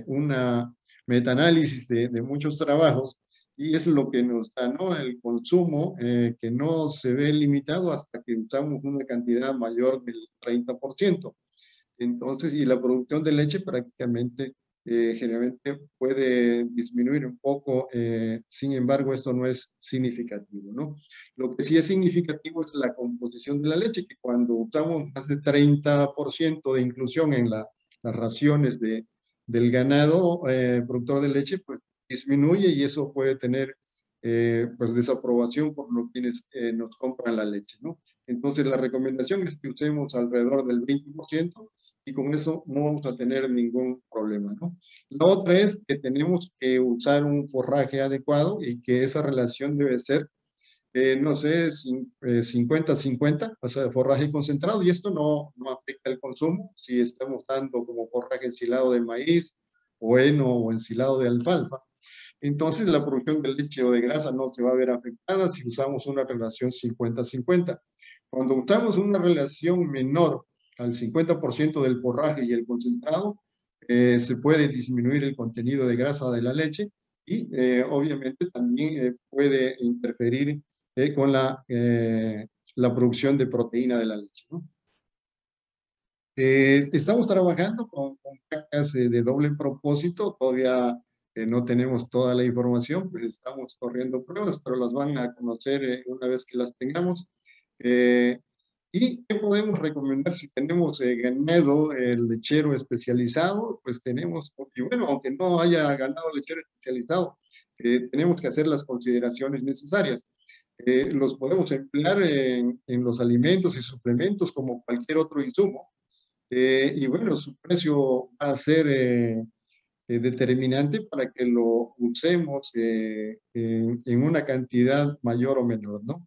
una metaanálisis de muchos trabajos, y es lo que nos da, ¿no? El consumo que no se ve limitado hasta que usamos una cantidad mayor del 30%. Entonces, y la producción de leche prácticamente, generalmente puede disminuir un poco, sin embargo, esto no es significativo, ¿no? Lo que sí es significativo es la composición de la leche, que cuando usamos más de 30% de inclusión en las raciones del ganado productor de leche, pues disminuye y eso puede tener pues desaprobación por los quienes nos compran la leche, ¿no? Entonces la recomendación es que usemos alrededor del 20% y con eso no vamos a tener ningún problema, ¿no? La otra es que tenemos que usar un forraje adecuado y que esa relación debe ser, no sé, 50-50, o sea, forraje concentrado, y esto no afecta el consumo si estamos dando como forraje ensilado de maíz, o heno o ensilado de alfalfa. Entonces la producción de leche o de grasa no se va a ver afectada si usamos una relación 50-50. Cuando usamos una relación menor al 50% del forraje y el concentrado, se puede disminuir el contenido de grasa de la leche y obviamente también puede interferir con la producción de proteína de la leche, ¿no? Estamos trabajando con vacas de doble propósito, todavía no tenemos toda la información, pues estamos corriendo pruebas, pero las van a conocer una vez que las tengamos. ¿Y qué podemos recomendar si tenemos ganado lechero especializado? Pues tenemos, y bueno, aunque no haya ganado lechero especializado, tenemos que hacer las consideraciones necesarias. Los podemos emplear en los alimentos y suplementos como cualquier otro insumo. Y bueno, su precio va a ser determinante para que lo usemos en una cantidad mayor o menor, ¿no?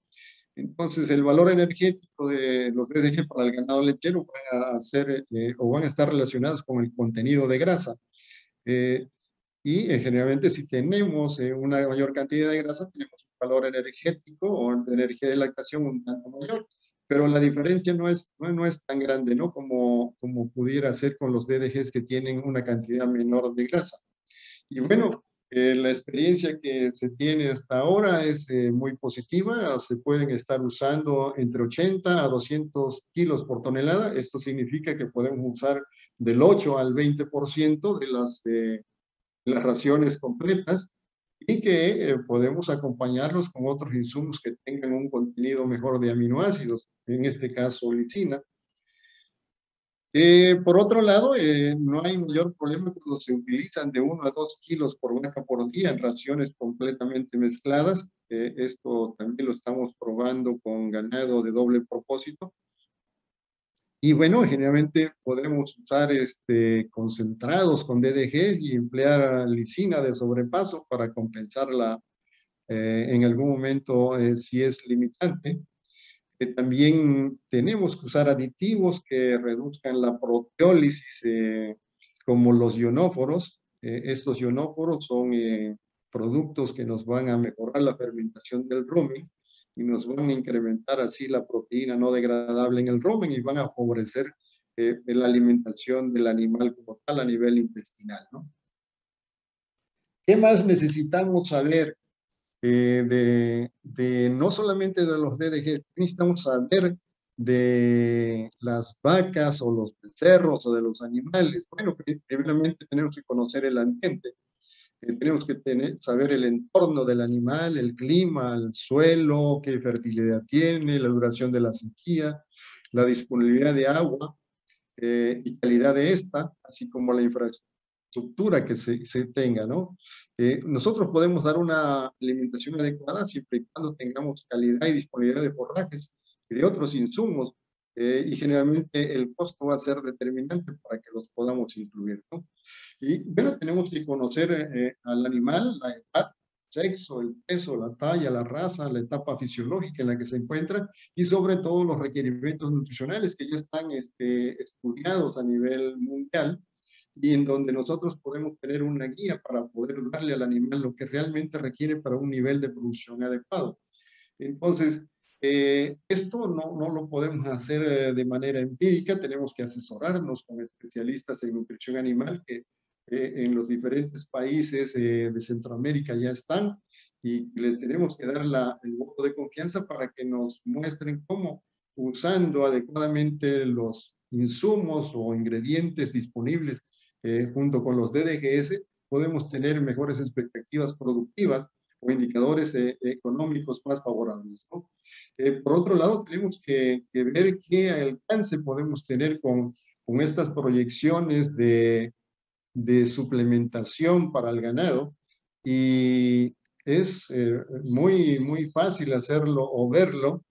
Entonces, el valor energético de los DDG para el ganado lechero van a ser o van a estar relacionados con el contenido de grasa. Generalmente, si tenemos una mayor cantidad de grasa, tenemos un valor energético o de energía de lactación un tanto mayor. Pero la diferencia no es tan grande, ¿no? Como pudiera ser con los DDGs que tienen una cantidad menor de grasa. Y bueno, la experiencia que se tiene hasta ahora es muy positiva. Se pueden estar usando entre 80 a 200 kilos por tonelada. Esto significa que podemos usar del 8 al 20% de las raciones completas y que podemos acompañarlos con otros insumos que tengan un contenido mejor de aminoácidos, en este caso lisina. Por otro lado, no hay mayor problema cuando se utilizan de 1 a 2 kilos por vaca por día en raciones completamente mezcladas. Esto también lo estamos probando con ganado de doble propósito. Y bueno, generalmente podemos usar concentrados con DDG y emplear lisina de sobrepaso para compensarla en algún momento si es limitante. También tenemos que usar aditivos que reduzcan la proteólisis, como los ionóforos. Estos ionóforos son productos que nos van a mejorar la fermentación del rumen y nos van a incrementar así la proteína no degradable en el rumen y van a favorecer la alimentación del animal como tal a nivel intestinal, ¿no? ¿Qué más necesitamos saber no solamente de los DDG? Necesitamos saber de las vacas o los becerros o de los animales? Bueno, primeramente tenemos que conocer el ambiente. Tenemos que saber el entorno del animal, el clima, el suelo, qué fertilidad tiene, la duración de la sequía, la disponibilidad de agua y calidad de esta, así como la infraestructura que se tenga, ¿no? Nosotros podemos dar una alimentación adecuada siempre y cuando tengamos calidad y disponibilidad de forrajes y de otros insumos, y generalmente el costo va a ser determinante para que los podamos incluir, ¿no? Y bueno, tenemos que conocer al animal, la edad, sexo, el peso, la talla, la raza, la etapa fisiológica en la que se encuentra y sobre todo los requerimientos nutricionales que ya están estudiados a nivel mundial y en donde nosotros podemos tener una guía para poder darle al animal lo que realmente requiere para un nivel de producción adecuado. Entonces, esto no lo podemos hacer de manera empírica, tenemos que asesorarnos con especialistas en nutrición animal que en los diferentes países de Centroamérica ya están y les tenemos que dar el voto de confianza para que nos muestren cómo, usando adecuadamente los insumos o ingredientes disponibles junto con los DDGS, podemos tener mejores expectativas productivas o indicadores económicos más favorables, ¿no? Por otro lado, tenemos que ver qué alcance podemos tener con estas proyecciones de suplementación para el ganado, y es muy fácil hacerlo o verlo,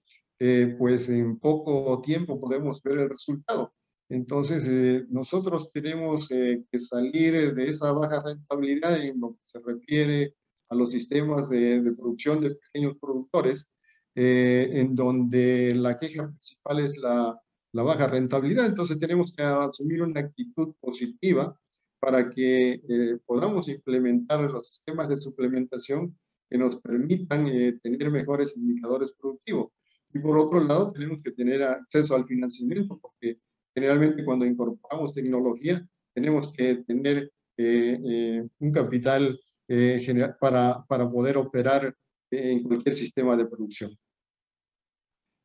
pues en poco tiempo podemos ver el resultado. Entonces, nosotros tenemos que salir de esa baja rentabilidad en lo que se refiere a los sistemas de producción de pequeños productores, en donde la queja principal es la baja rentabilidad. Entonces, tenemos que asumir una actitud positiva para que podamos implementar los sistemas de suplementación que nos permitan tener mejores indicadores productivos. Y por otro lado, tenemos que tener acceso al financiamiento, porque generalmente cuando incorporamos tecnología, tenemos que tener un capital general para poder operar en cualquier sistema de producción.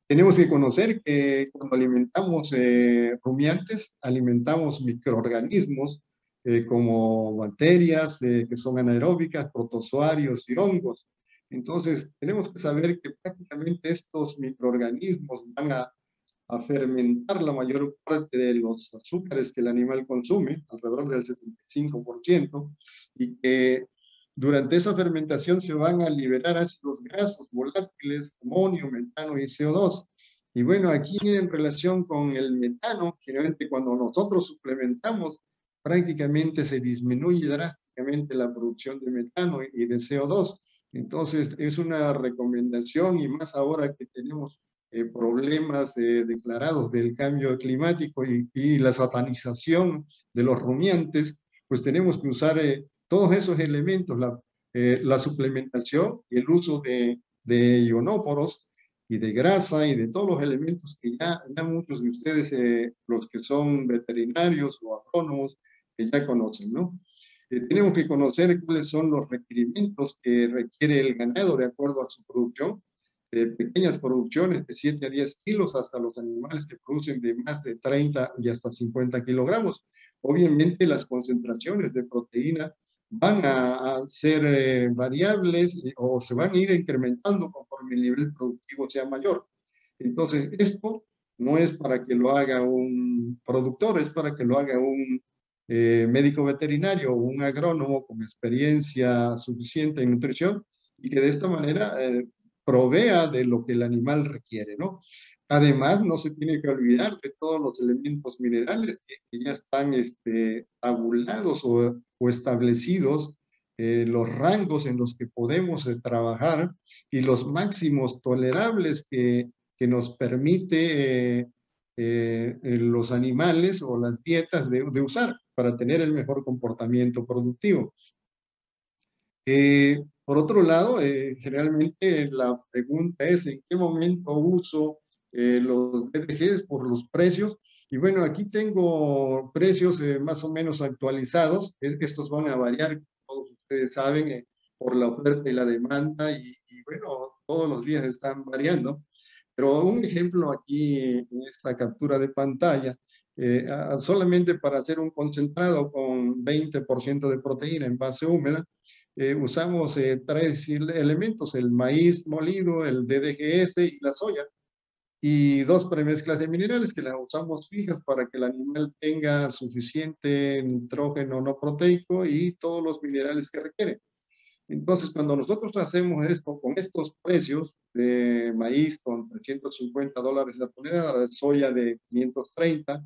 Tenemos que conocer que cuando alimentamos rumiantes, alimentamos microorganismos como bacterias que son anaeróbicas, protozoarios y hongos. Entonces, tenemos que saber que prácticamente estos microorganismos van a fermentar la mayor parte de los azúcares que el animal consume, alrededor del 75%, y que durante esa fermentación se van a liberar ácidos grasos volátiles, amonio, metano y CO2. Y bueno, aquí en relación con el metano, generalmente cuando nosotros suplementamos, prácticamente se disminuye drásticamente la producción de metano y de CO2. Entonces, es una recomendación, y más ahora que tenemos problemas declarados del cambio climático y la satanización de los rumiantes, pues tenemos que usar todos esos elementos, la suplementación y el uso de ionóforos y de grasa y de todos los elementos que ya muchos de ustedes, los que son veterinarios o agrónomos, que ya conocen, ¿no? Tenemos que conocer cuáles son los requerimientos que requiere el ganado de acuerdo a su producción, de pequeñas producciones de 7 a 10 kilos hasta los animales que producen de más de 30 y hasta 50 kilogramos. Obviamente las concentraciones de proteína van a ser variables o se van a ir incrementando conforme el nivel productivo sea mayor. Entonces, esto no es para que lo haga un productor, es para que lo haga un médico veterinario o un agrónomo con experiencia suficiente en nutrición y que de esta manera provea de lo que el animal requiere, ¿no? Además, no se tiene que olvidar de todos los elementos minerales que ya están tabulados o establecidos, los rangos en los que podemos trabajar y los máximos tolerables que nos permite los animales o las dietas de usar para tener el mejor comportamiento productivo. Por otro lado, generalmente la pregunta es ¿en qué momento uso los DDGs por los precios? Y bueno, aquí tengo precios más o menos actualizados. Estos van a variar, todos ustedes saben, por la oferta y la demanda y bueno, todos los días están variando. Pero un ejemplo aquí en esta captura de pantalla, solamente para hacer un concentrado con 20% de proteína en base húmeda, usamos tres elementos, el maíz molido, el DDGS y la soya, y dos premezclas de minerales que las usamos fijas para que el animal tenga suficiente nitrógeno no proteico y todos los minerales que requiere. Entonces, cuando nosotros hacemos esto con estos precios de maíz con $350 la tonelada, de soya de 530,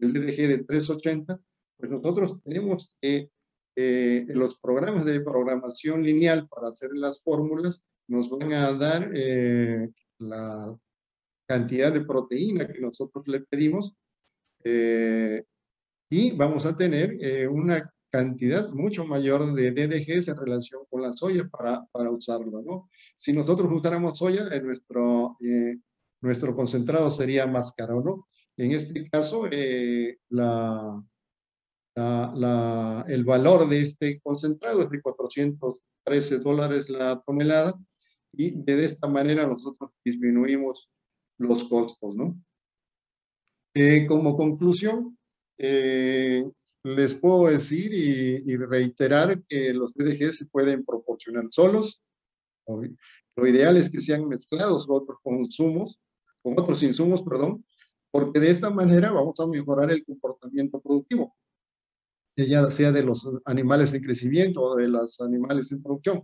el DDG de 380, pues nosotros tenemos que los programas de programación lineal para hacer las fórmulas nos van a dar la cantidad de proteína que nosotros le pedimos y vamos a tener una cantidad mucho mayor de DDGs en relación con la soya para usarlo, ¿no? Si nosotros usáramos soya, nuestro concentrado sería más caro, ¿no? En este caso, el valor de este concentrado es de $413 la tonelada y de esta manera nosotros disminuimos los costos, ¿no? Como conclusión, les puedo decir y reiterar que los DDGs se pueden proporcionar solos. Lo ideal es que sean mezclados con otros insumos, perdón, porque de esta manera vamos a mejorar el comportamiento productivo, ya sea de los animales en crecimiento o de los animales en producción.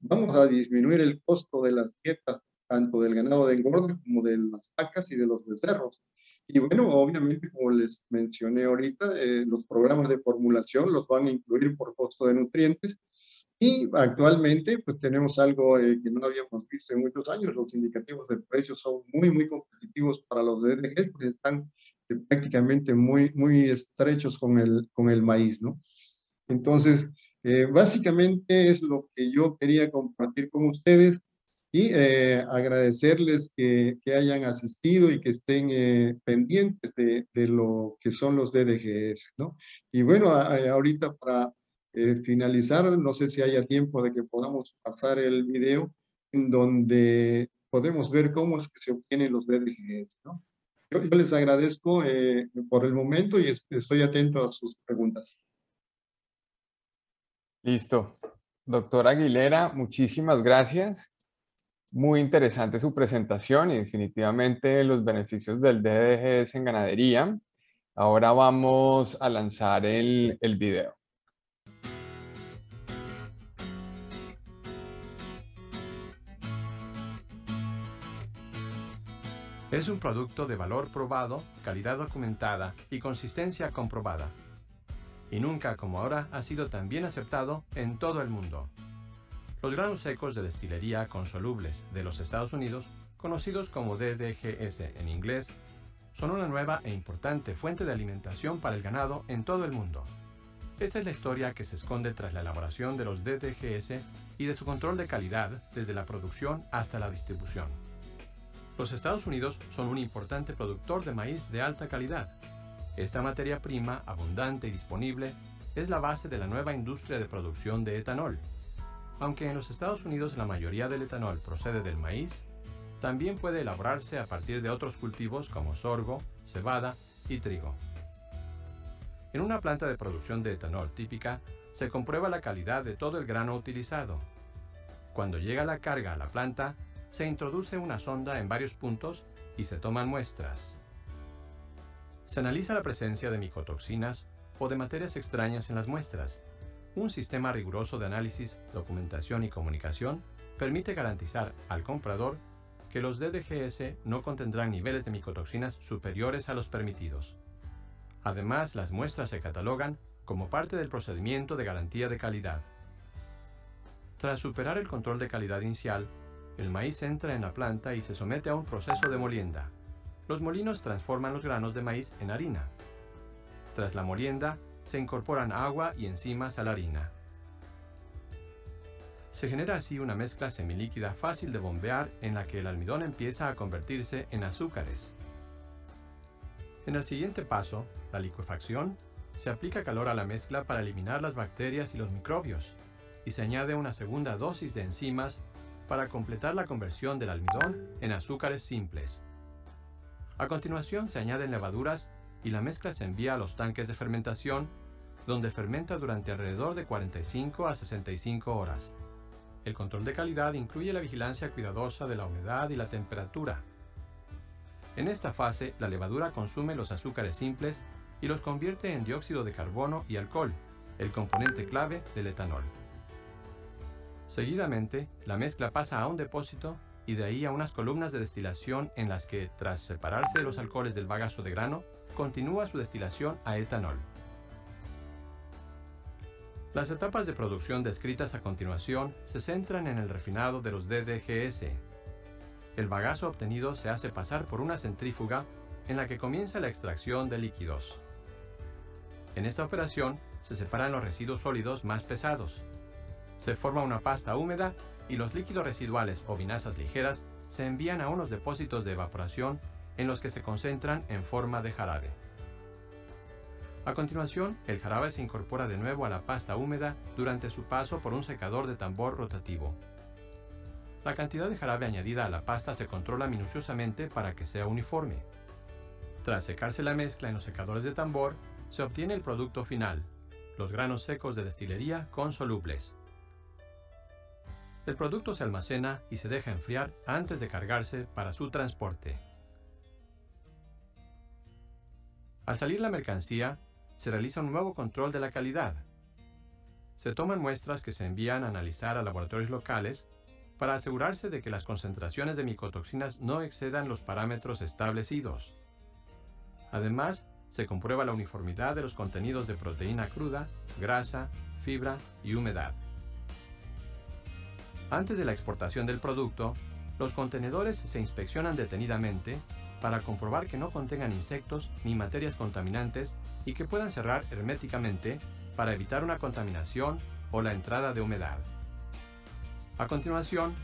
Vamos a disminuir el costo de las dietas, tanto del ganado de engorda como de las vacas y de los becerros. Y bueno, obviamente, como les mencioné ahorita, los programas de formulación los van a incluir por costo de nutrientes. Y actualmente, pues tenemos algo que no habíamos visto en muchos años. Los indicativos de precios son muy, muy competitivos para los DDGs, porque están prácticamente muy, muy estrechos con el maíz, ¿no? Entonces, básicamente es lo que yo quería compartir con ustedes y agradecerles que hayan asistido y que estén pendientes de lo que son los DDGs, ¿no? Y bueno, ahorita para finalizar, no sé si haya tiempo de que podamos pasar el video en donde podemos ver cómo es que se obtienen los DDGs, ¿no? Yo les agradezco por el momento y estoy atento a sus preguntas. Listo. Doctor Aguilera, muchísimas gracias. Muy interesante su presentación y definitivamente los beneficios del DDGS en ganadería. Ahora vamos a lanzar el video. Es un producto de valor probado, calidad documentada y consistencia comprobada. Y nunca como ahora ha sido tan bien aceptado en todo el mundo. Los granos secos de destilería consolubles de los Estados Unidos, conocidos como DDGS en inglés, son una nueva e importante fuente de alimentación para el ganado en todo el mundo. Esta es la historia que se esconde tras la elaboración de los DDGS y de su control de calidad desde la producción hasta la distribución. Los Estados Unidos son un importante productor de maíz de alta calidad. Esta materia prima, abundante y disponible, es la base de la nueva industria de producción de etanol. Aunque en los Estados Unidos la mayoría del etanol procede del maíz, también puede elaborarse a partir de otros cultivos como sorgo, cebada y trigo. En una planta de producción de etanol típica, se comprueba la calidad de todo el grano utilizado. Cuando llega la carga a la planta, se introduce una sonda en varios puntos y se toman muestras. Se analiza la presencia de micotoxinas o de materias extrañas en las muestras. Un sistema riguroso de análisis, documentación y comunicación permite garantizar al comprador que los DDGS no contendrán niveles de micotoxinas superiores a los permitidos. Además, las muestras se catalogan como parte del procedimiento de garantía de calidad. Tras superar el control de calidad inicial, el maíz entra en la planta y se somete a un proceso de molienda. Los molinos transforman los granos de maíz en harina. Tras la molienda, se incorporan agua y enzimas a la harina. Se genera así una mezcla semilíquida fácil de bombear en la que el almidón empieza a convertirse en azúcares. En el siguiente paso, la licuefacción, se aplica calor a la mezcla para eliminar las bacterias y los microbios, y se añade una segunda dosis de enzimas para completar la conversión del almidón en azúcares simples. A continuación se añaden levaduras y la mezcla se envía a los tanques de fermentación, donde fermenta durante alrededor de 45 a 65 horas. El control de calidad incluye la vigilancia cuidadosa de la humedad y la temperatura. En esta fase, la levadura consume los azúcares simples y los convierte en dióxido de carbono y alcohol, el componente clave del etanol. Seguidamente, la mezcla pasa a un depósito y de ahí a unas columnas de destilación en las que, tras separarse los alcoholes del bagazo de grano, continúa su destilación a etanol. Las etapas de producción descritas a continuación se centran en el refinado de los DDGS. El bagazo obtenido se hace pasar por una centrífuga en la que comienza la extracción de líquidos. En esta operación se separan los residuos sólidos más pesados. Se forma una pasta húmeda y los líquidos residuales o vinazas ligeras se envían a unos depósitos de evaporación en los que se concentran en forma de jarabe. A continuación, el jarabe se incorpora de nuevo a la pasta húmeda durante su paso por un secador de tambor rotativo. La cantidad de jarabe añadida a la pasta se controla minuciosamente para que sea uniforme. Tras secarse la mezcla en los secadores de tambor, se obtiene el producto final, los granos secos de destilería con solubles. El producto se almacena y se deja enfriar antes de cargarse para su transporte. Al salir la mercancía, se realiza un nuevo control de la calidad. Se toman muestras que se envían a analizar a laboratorios locales para asegurarse de que las concentraciones de micotoxinas no excedan los parámetros establecidos. Además, se comprueba la uniformidad de los contenidos de proteína cruda, grasa, fibra y humedad. Antes de la exportación del producto, los contenedores se inspeccionan detenidamente para comprobar que no contengan insectos ni materias contaminantes y que puedan cerrar herméticamente para evitar una contaminación o la entrada de humedad. A continuación,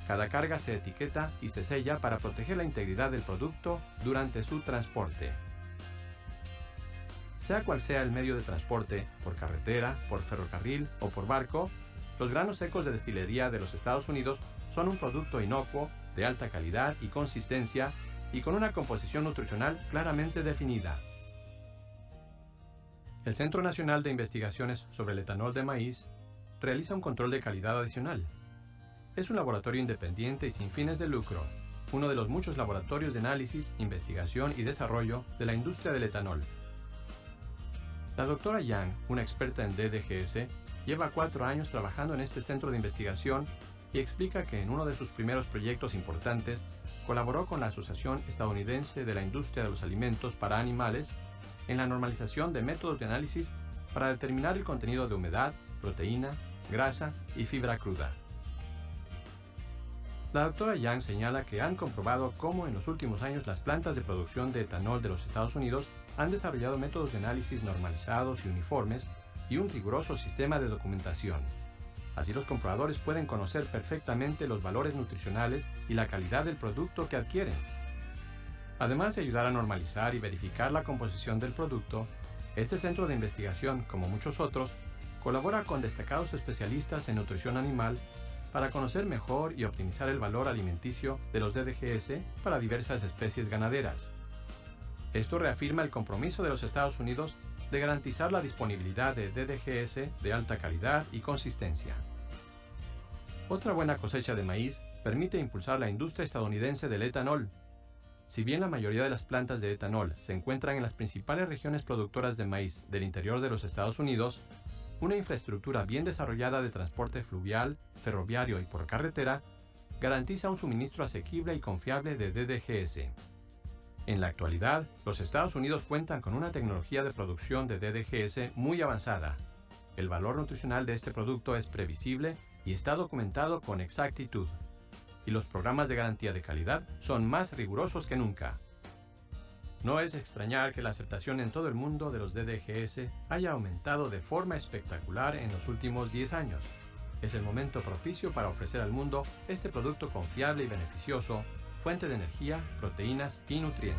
cada carga se etiqueta y se sella para proteger la integridad del producto durante su transporte. Sea cual sea el medio de transporte, por carretera, por ferrocarril o por barco, los granos secos de destilería de los Estados Unidos son un producto inocuo, de alta calidad y consistencia, y con una composición nutricional claramente definida. El Centro Nacional de Investigaciones sobre el Etanol de Maíz realiza un control de calidad adicional. Es un laboratorio independiente y sin fines de lucro, uno de los muchos laboratorios de análisis, investigación y desarrollo de la industria del etanol. La doctora Yang, una experta en DDGS, lleva 4 años trabajando en este centro de investigación y explica que en uno de sus primeros proyectos importantes colaboró con la Asociación Estadounidense de la Industria de los Alimentos para Animales en la normalización de métodos de análisis para determinar el contenido de humedad, proteína, grasa y fibra cruda. La doctora Yang señala que han comprobado cómo en los últimos años las plantas de producción de etanol de los Estados Unidos han desarrollado métodos de análisis normalizados y uniformes y un riguroso sistema de documentación. Así los compradores pueden conocer perfectamente los valores nutricionales y la calidad del producto que adquieren. Además de ayudar a normalizar y verificar la composición del producto, este centro de investigación, como muchos otros, colabora con destacados especialistas en nutrición animal para conocer mejor y optimizar el valor alimenticio de los DDGS para diversas especies ganaderas. Esto reafirma el compromiso de los Estados Unidos de garantizar la disponibilidad de DDGS de alta calidad y consistencia. Otra buena cosecha de maíz permite impulsar la industria estadounidense del etanol. Si bien la mayoría de las plantas de etanol se encuentran en las principales regiones productoras de maíz del interior de los Estados Unidos, una infraestructura bien desarrollada de transporte fluvial, ferroviario y por carretera garantiza un suministro asequible y confiable de DDGS. En la actualidad, los Estados Unidos cuentan con una tecnología de producción de DDGS muy avanzada. El valor nutricional de este producto es previsible y está documentado con exactitud. Y los programas de garantía de calidad son más rigurosos que nunca. No es extrañar que la aceptación en todo el mundo de los DDGS haya aumentado de forma espectacular en los últimos 10 años. Es el momento propicio para ofrecer al mundo este producto confiable y beneficioso, fuente de energía, proteínas y nutrientes.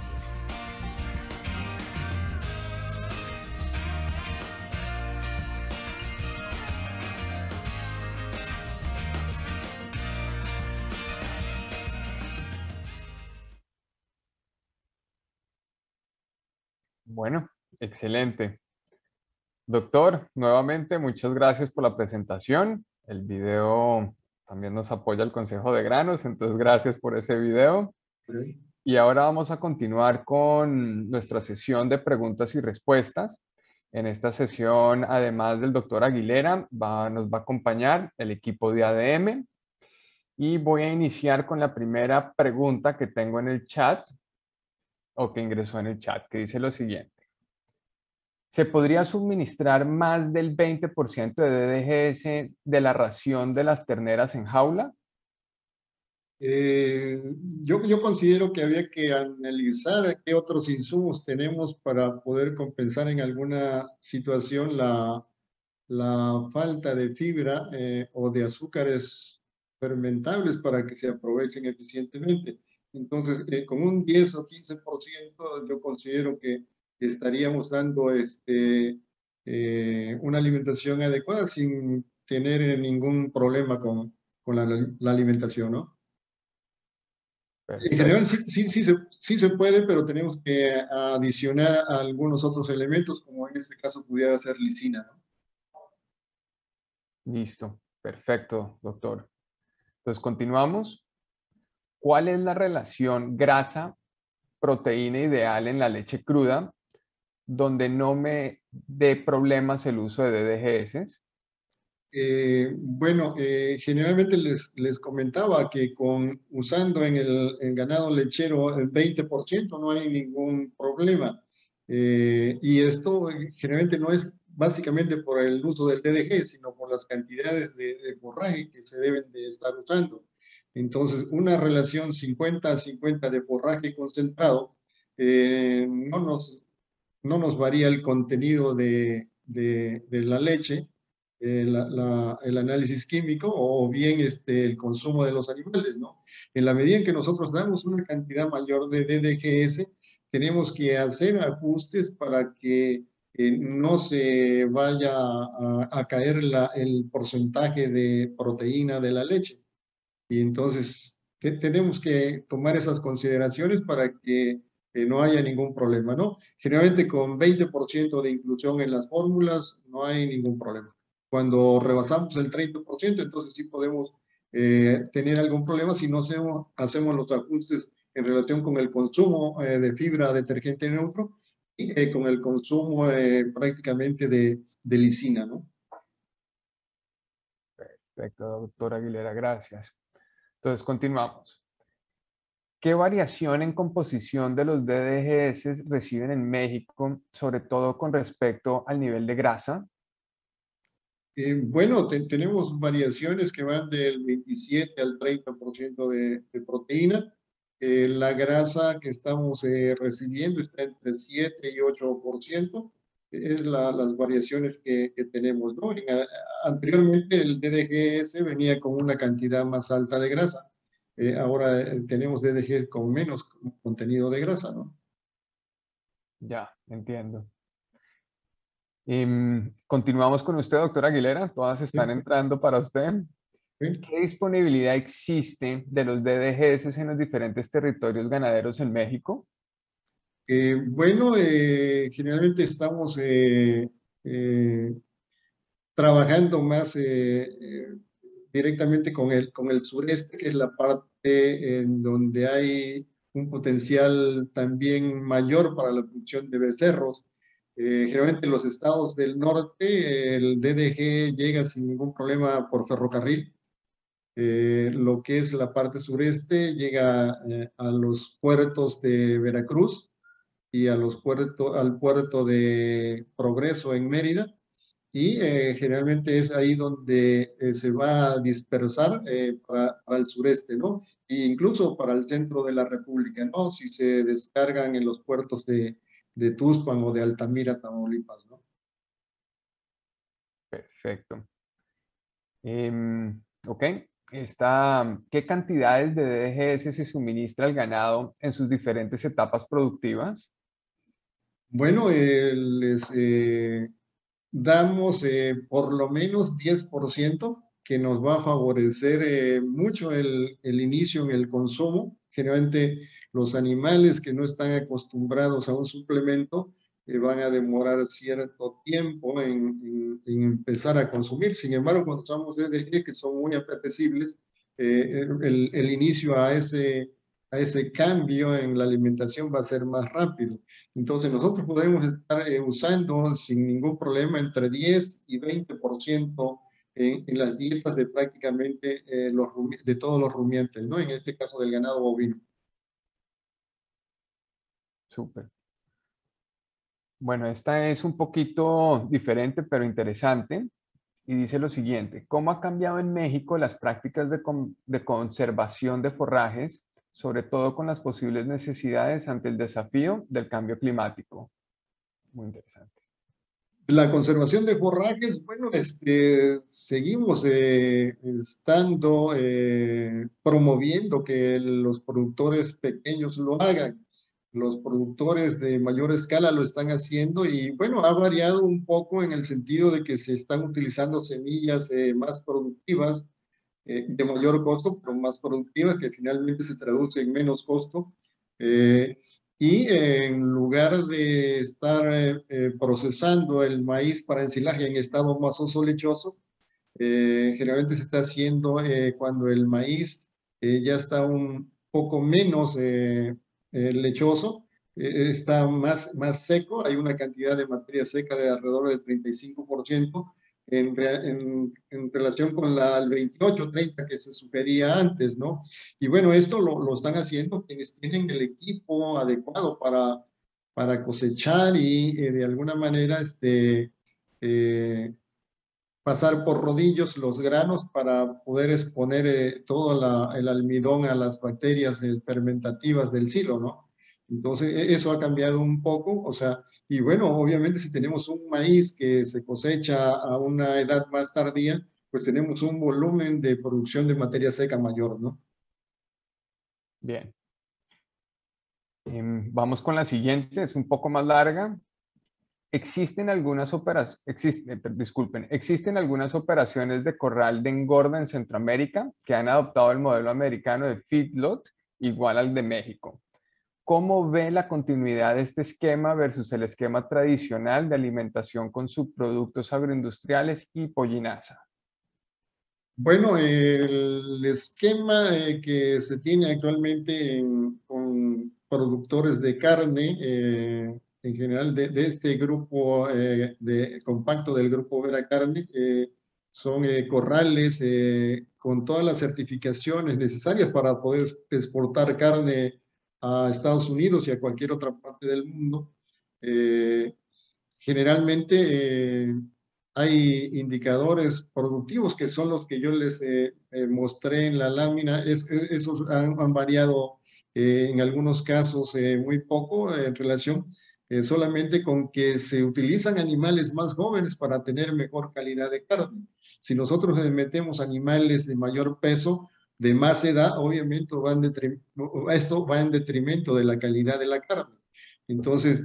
Bueno, excelente. Doctor, nuevamente muchas gracias por la presentación. El video también nos apoya el Consejo de Granos, entonces gracias por ese video. Y ahora vamos a continuar con nuestra sesión de preguntas y respuestas. En esta sesión, además del doctor Aguilera, nos va a acompañar el equipo de ADM. Y voy a iniciar con la primera pregunta que tengo en el chat, o que ingresó en el chat, que dice lo siguiente. ¿Se podría suministrar más del 20% de DDGS de la ración de las terneras en jaula? Yo considero que había que analizar qué otros insumos tenemos para poder compensar en alguna situación la falta de fibra o de azúcares fermentables para que se aprovechen eficientemente. Entonces, con un 10 o 15% yo considero que estaríamos dando una alimentación adecuada sin tener ningún problema con la alimentación, ¿no? En general sí se puede, pero tenemos que adicionar algunos otros elementos, como en este caso pudiera ser lisina, ¿no? Listo, perfecto, doctor. Entonces, continuamos. ¿Cuál es la relación grasa-proteína ideal en la leche cruda donde no me dé problemas el uso de DDGS? Bueno, generalmente les comentaba que usando en el ganado lechero el 20% no hay ningún problema. Y esto generalmente no es básicamente por el uso del DDG, sino por las cantidades de forraje que se deben de estar usando. Entonces, una relación 50-50 de forraje concentrado no nos varía el contenido de la leche, el análisis químico o bien el consumo de los animales, ¿no? En la medida en que nosotros damos una cantidad mayor de DDGS, tenemos que hacer ajustes para que no se vaya a caer el porcentaje de proteína de la leche. Y entonces tenemos que tomar esas consideraciones para que no haya ningún problema, ¿no? Generalmente con 20% de inclusión en las fórmulas no hay ningún problema. Cuando rebasamos el 30%, entonces sí podemos tener algún problema si no hacemos los ajustes en relación con el consumo de fibra detergente neutro y con el consumo prácticamente de lisina, ¿no? Perfecto, doctor Aguilera, gracias. Entonces, continuamos. ¿Qué variación en composición de los DDGS reciben en México, sobre todo con respecto al nivel de grasa? Bueno, tenemos variaciones que van del 27 al 30% de proteína. La grasa que estamos recibiendo está entre 7 y 8%. Es las variaciones que tenemos, ¿no? Anteriormente el DDGS venía con una cantidad más alta de grasa. Ahora tenemos DDGS con menos contenido de grasa, ¿no? Ya, entiendo. Continuamos con usted, doctor Aguilera. Todas están entrando para usted. ¿Sí? ¿Qué disponibilidad existe de los DDGS en los diferentes territorios ganaderos en México? Bueno, generalmente estamos trabajando más directamente con el sureste, que es la parte en donde hay un potencial también mayor para la producción de becerros. Generalmente en los estados del norte el DDG llega sin ningún problema por ferrocarril. lo que es la parte sureste, llega a los puertos de Veracruz y a al puerto de Progreso en Mérida, y generalmente es ahí donde se va a dispersar para el sureste, ¿no? E incluso para el centro de la República, ¿no? Si se descargan en los puertos de Tuxpan o de Altamira, Tamaulipas, ¿no? Perfecto. Ok. ¿Qué cantidades de DGS se suministra al ganado en sus diferentes etapas productivas? Bueno, les damos por lo menos 10% que nos va a favorecer mucho el inicio en el consumo. Generalmente los animales que no están acostumbrados a un suplemento van a demorar cierto tiempo en empezar a consumir. Sin embargo, cuando usamos DDG, que son muy apetecibles, el inicio a ese cambio en la alimentación va a ser más rápido. Entonces nosotros podemos estar usando sin ningún problema entre 10 y 20% en las dietas de prácticamente de todos los rumiantes, ¿no? En este caso del ganado bovino. Súper. Bueno, esta es un poquito diferente, pero interesante. Y dice lo siguiente: ¿cómo ha cambiado en México las prácticas de conservación de forrajes, sobre todo con las posibles necesidades ante el desafío del cambio climático? Muy interesante. La conservación de forrajes, bueno, seguimos estando promoviendo que los productores pequeños lo hagan. Los productores de mayor escala lo están haciendo y bueno, ha variado un poco en el sentido de que se están utilizando semillas más productivas, de mayor costo, pero más productivas, que finalmente se traduce en menos costo. Y en lugar de estar procesando el maíz para ensilaje en estado masoso lechoso, generalmente se está haciendo cuando el maíz ya está un poco menos lechoso, está más seco, hay una cantidad de materia seca de alrededor del 35% en relación con el 28-30 que se sugería antes, ¿no? Y bueno, esto lo están haciendo quienes tienen el equipo adecuado para cosechar y de alguna manera pasar por rodillos los granos para poder exponer todo el almidón a las bacterias fermentativas del silo, ¿no? Entonces, eso ha cambiado un poco, o sea, y bueno, obviamente si tenemos un maíz que se cosecha a una edad más tardía, pues tenemos un volumen de producción de materia seca mayor, ¿no? Bien. Vamos con la siguiente, es un poco más larga. ¿Existen algunas operaciones de corral de engorda en Centroamérica que han adoptado el modelo americano de feedlot igual al de México? ¿Cómo ve la continuidad de este esquema versus el esquema tradicional de alimentación con subproductos agroindustriales y pollinaza? Bueno, el esquema que se tiene actualmente con productores de carne, en general de este grupo compacto del grupo Vera Carne, son corrales con todas las certificaciones necesarias para poder exportar carne a Estados Unidos y a cualquier otra parte del mundo. Generalmente hay indicadores productivos que son los que yo les mostré en la lámina. Esos han variado en algunos casos muy poco en relación solamente con que se utilizan animales más jóvenes para tener mejor calidad de carne. Si nosotros metemos animales de mayor peso, de más edad, obviamente esto va en detrimento de la calidad de la carne. Entonces,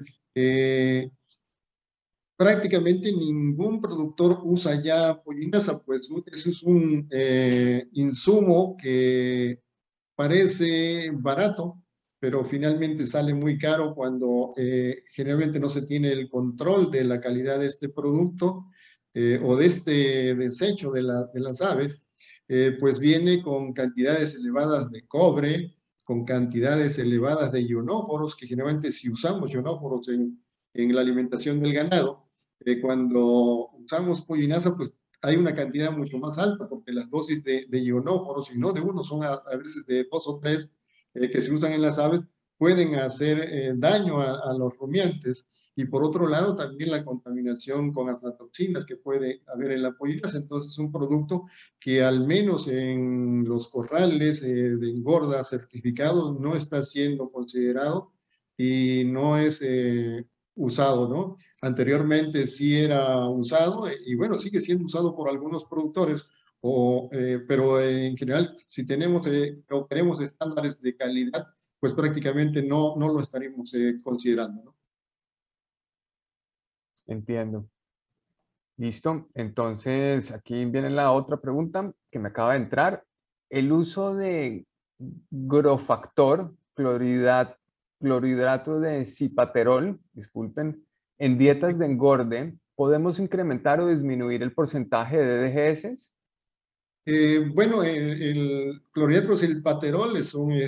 prácticamente ningún productor usa ya pollinaza, pues eso es un insumo que parece barato, pero finalmente sale muy caro cuando generalmente no se tiene el control de la calidad de este producto o de este desecho de las aves, pues viene con cantidades elevadas de cobre, con cantidades elevadas de ionóforos, que generalmente si usamos ionóforos en la alimentación del ganado, cuando usamos pollinaza, pues hay una cantidad mucho más alta, porque las dosis de ionóforos, y no de uno, son a veces de 2 o 3 que se usan en las aves, pueden hacer daño a los rumiantes. Y por otro lado, también la contaminación con aflatoxinas que puede haber en la pollinaza. Entonces, es un producto que al menos en los corrales de engorda certificados no está siendo considerado y no es usado, ¿no? Anteriormente sí era usado y bueno, sigue siendo usado por algunos productores, pero en general, si tenemos o queremos estándares de calidad, pues prácticamente no lo estaríamos considerando, ¿no? Entiendo. Listo. Entonces, aquí viene la otra pregunta que me acaba de entrar. El uso de grofactor, clorhidrato de cipaterol, disculpen, en dietas de engorde, ¿podemos incrementar o disminuir el porcentaje de DDGS? Bueno, el clorhidrato silpaterol es un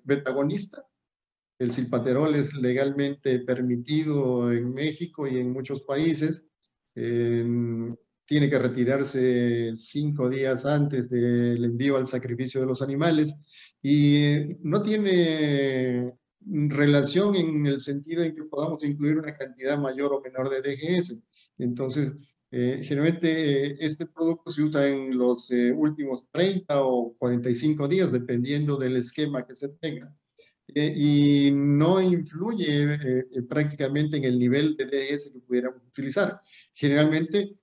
betagonista. El silpaterol es legalmente permitido en México y en muchos países. Tiene que retirarse 5 días antes del envío al sacrificio de los animales y no tiene relación en el sentido en que podamos incluir una cantidad mayor o menor de DGS. Entonces, generalmente este producto se usa en los últimos 30 o 45 días, dependiendo del esquema que se tenga. Y no influye prácticamente en el nivel de DGS que pudiéramos utilizar. Generalmente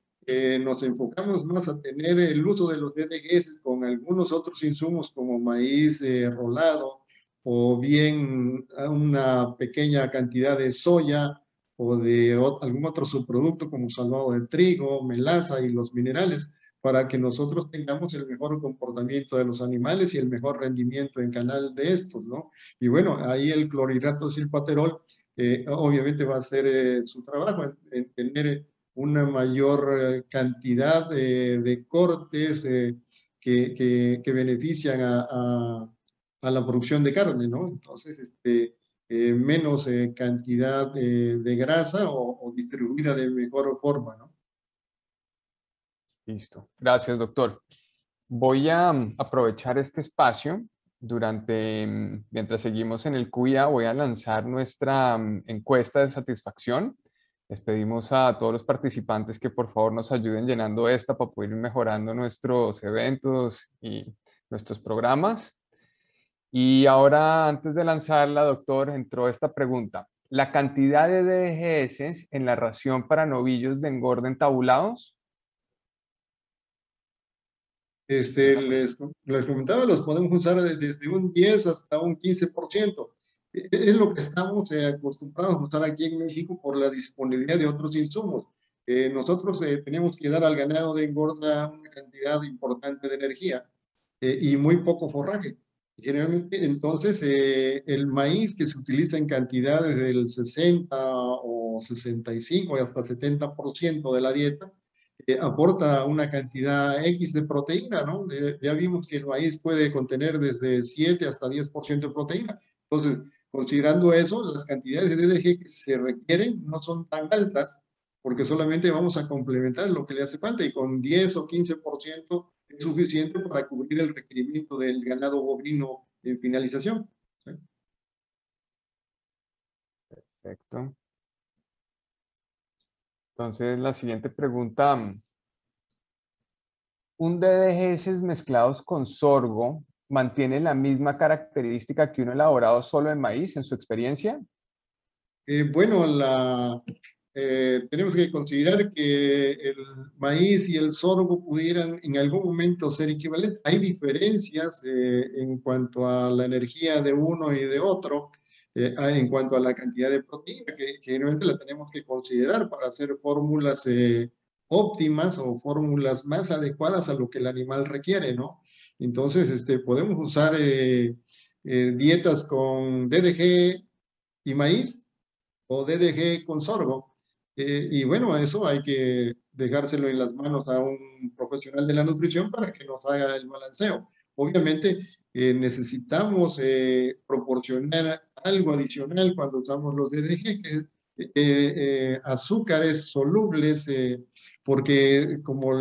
nos enfocamos más a tener el uso de los DDGS con algunos otros insumos como maíz rolado o bien una pequeña cantidad de soya o de algún otro subproducto como salvado de trigo, melaza y los minerales, para que nosotros tengamos el mejor comportamiento de los animales y el mejor rendimiento en canal de estos, ¿no? Y bueno, ahí el clorhidrato de silpaterol obviamente va a hacer su trabajo en tener una mayor cantidad de cortes que benefician a la producción de carne, ¿no? Entonces, menos cantidad de grasa o distribuida de mejor forma, ¿no? Listo. Gracias, doctor. Voy a aprovechar este espacio mientras seguimos en el CUIA, voy a lanzar nuestra encuesta de satisfacción. Les pedimos a todos los participantes que por favor nos ayuden llenando esta para poder ir mejorando nuestros eventos y nuestros programas. Y ahora, antes de lanzarla, doctor, entró esta pregunta. ¿La cantidad de DGS en la ración para novillos de engorde tabulados? Les comentaba, los podemos usar desde un 10 hasta un 15%. Es lo que estamos acostumbrados a usar aquí en México por la disponibilidad de otros insumos. Nosotros tenemos que dar al ganado de engorda una cantidad importante de energía y muy poco forraje. Generalmente, entonces, el maíz que se utiliza en cantidades del 60 o 65 y hasta 70% de la dieta, aporta una cantidad X de proteína, ¿no? Ya vimos que el maíz puede contener desde 7 hasta 10% de proteína. Entonces, considerando eso, las cantidades de DDG que se requieren no son tan altas, porque solamente vamos a complementar lo que le hace falta y con 10 o 15% es suficiente para cubrir el requerimiento del ganado bovino en finalización. ¿Sí? Perfecto. Entonces, la siguiente pregunta. ¿Un DDGS mezclados con sorgo mantiene la misma característica que uno elaborado solo en maíz, en su experiencia? Bueno, tenemos que considerar que el maíz y el sorgo pudieran en algún momento ser equivalentes. Hay diferencias en cuanto a la energía de uno y de otro, en cuanto a la cantidad de proteína, que generalmente la tenemos que considerar para hacer fórmulas óptimas o fórmulas más adecuadas a lo que el animal requiere, ¿no? Entonces, podemos usar dietas con DDG y maíz o DDG con sorgo. Y bueno, eso hay que dejárselo en las manos a un profesional de la nutrición para que nos haga el balanceo. Obviamente necesitamos proporcionar algo adicional cuando usamos los DDG, que azúcares solubles, porque como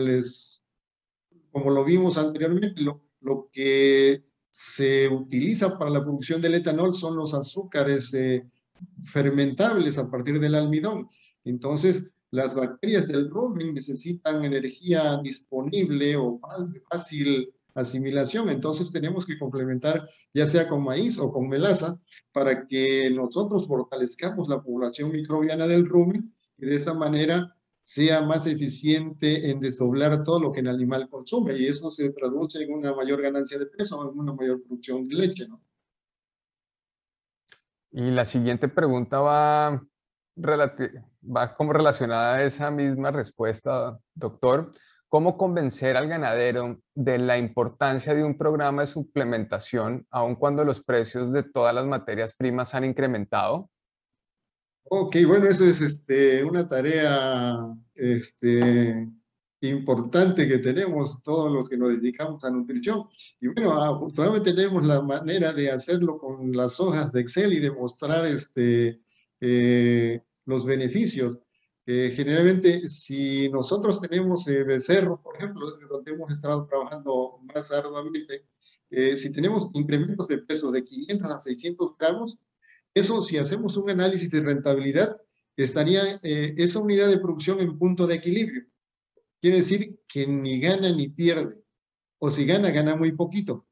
lo vimos anteriormente, lo que se utiliza para la producción del etanol son los azúcares fermentables a partir del almidón. Entonces, las bacterias del rumen necesitan energía disponible o fácil asimilación. Entonces, tenemos que complementar ya sea con maíz o con melaza para que nosotros fortalezcamos la población microbiana del rumen y de esta manera sea más eficiente en desdoblar todo lo que el animal consume, y eso se traduce en una mayor ganancia de peso, en una mayor producción de leche, ¿no? Y la siguiente pregunta va como relacionada a esa misma respuesta, doctor. ¿Cómo convencer al ganadero de la importancia de un programa de suplementación, aun cuando los precios de todas las materias primas han incrementado? Ok, bueno, eso es una tarea importante que tenemos todos los que nos dedicamos a nutrición. Y bueno, afortunadamente tenemos la manera de hacerlo con las hojas de Excel y demostrar los beneficios. Generalmente, si nosotros tenemos becerros, por ejemplo, donde hemos estado trabajando más arduamente, si tenemos incrementos de peso de 500 a 600 gramos, eso, si hacemos un análisis de rentabilidad, estaría esa unidad de producción en punto de equilibrio. Quiere decir que ni gana ni pierde, o si gana, gana muy poquito.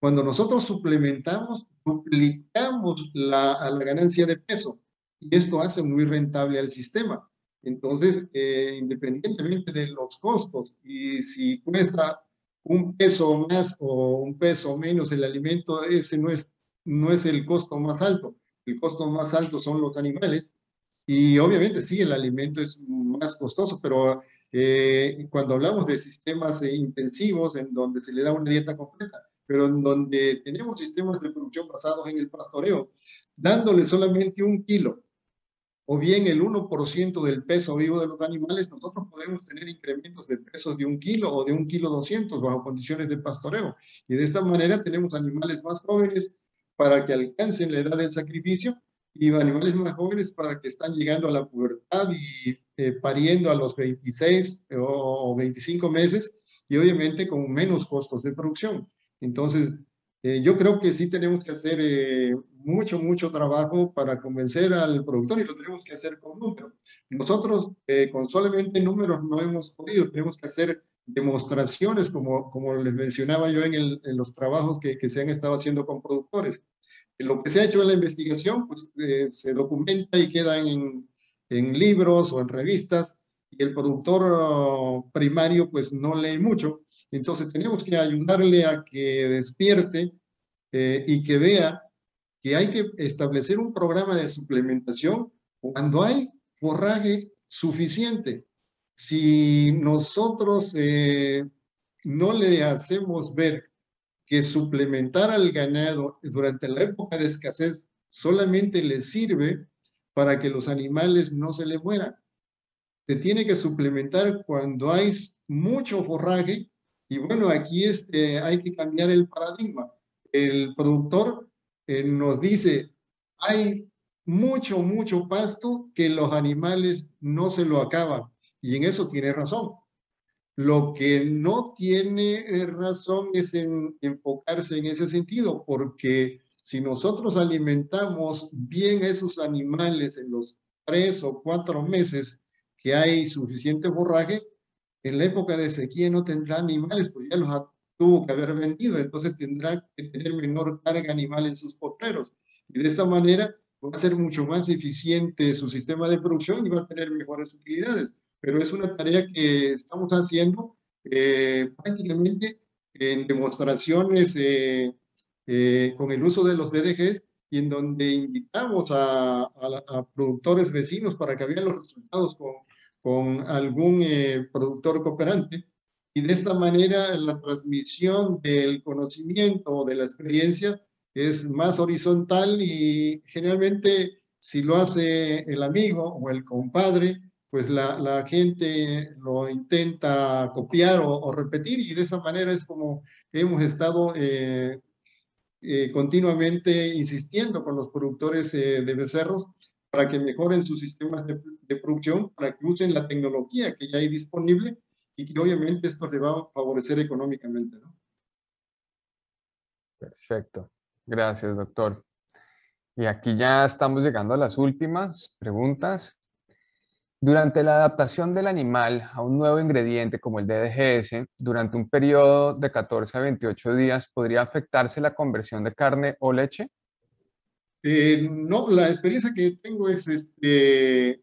Cuando nosotros suplementamos, duplicamos a la ganancia de peso, y esto hace muy rentable al sistema. Entonces, independientemente de los costos, y si cuesta un peso más o un peso menos el alimento, ese no es el costo más alto. El costo más alto son los animales, y obviamente sí, el alimento es más costoso, pero cuando hablamos de sistemas intensivos, en donde se le da una dieta completa, pero en donde tenemos sistemas de producción basados en el pastoreo, dándole solamente 1 kilo o bien el 1% del peso vivo de los animales, nosotros podemos tener incrementos de pesos de 1 kilo o de 1,2 kilos bajo condiciones de pastoreo. Y de esta manera tenemos animales más jóvenes para que alcancen la edad del sacrificio, y animales más jóvenes para que están llegando a la pubertad y pariendo a los 26 o 25 meses, y obviamente con menos costos de producción. Entonces, yo creo que sí tenemos que hacer mucho trabajo para convencer al productor, y lo tenemos que hacer con números. Nosotros con solamente números no hemos podido, tenemos que hacer demostraciones como les mencionaba yo en los trabajos que se han estado haciendo con productores. Lo que se ha hecho en la investigación pues, se documenta y queda en libros o en revistas, y el productor primario pues no lee mucho. Entonces tenemos que ayudarle a que despierte y que vea que hay que establecer un programa de suplementación cuando hay forraje suficiente. Si nosotros no le hacemos ver que suplementar al ganado durante la época de escasez solamente le sirve para que los animales no se le mueran. Se tiene que suplementar cuando hay mucho forraje, y bueno, aquí hay que cambiar el paradigma. El productor nos dice, hay mucho pasto que los animales no se lo acaban, y en eso tiene razón. Lo que no tiene razón es en enfocarse en ese sentido, porque si nosotros alimentamos bien a esos animales en los 3 o 4 meses que hay suficiente forraje, en la época de sequía no tendrá animales, pues ya tuvo que haber vendido, entonces tendrá que tener menor carga animal en sus potreros. Y de esta manera va a ser mucho más eficiente su sistema de producción y va a tener mejores utilidades. Pero es una tarea que estamos haciendo prácticamente en demostraciones con el uso de los DDGs, y en donde invitamos a productores vecinos para que vean los resultados con algún productor cooperante, y de esta manera la transmisión del conocimiento, de la experiencia, es más horizontal, y generalmente si lo hace el amigo o el compadre, pues la gente lo intenta copiar o repetir, y de esa manera es como hemos estado continuamente insistiendo con los productores de becerros para que mejoren sus sistemas de producción, para que usen la tecnología que ya hay disponible y que obviamente esto le va a favorecer económicamente, ¿no? Perfecto. Gracias, doctor. Y aquí ya estamos llegando a las últimas preguntas. Durante la adaptación del animal a un nuevo ingrediente como el DDGS, durante un periodo de 14 a 28 días, ¿podría afectarse la conversión de carne o leche? No, la experiencia que tengo es que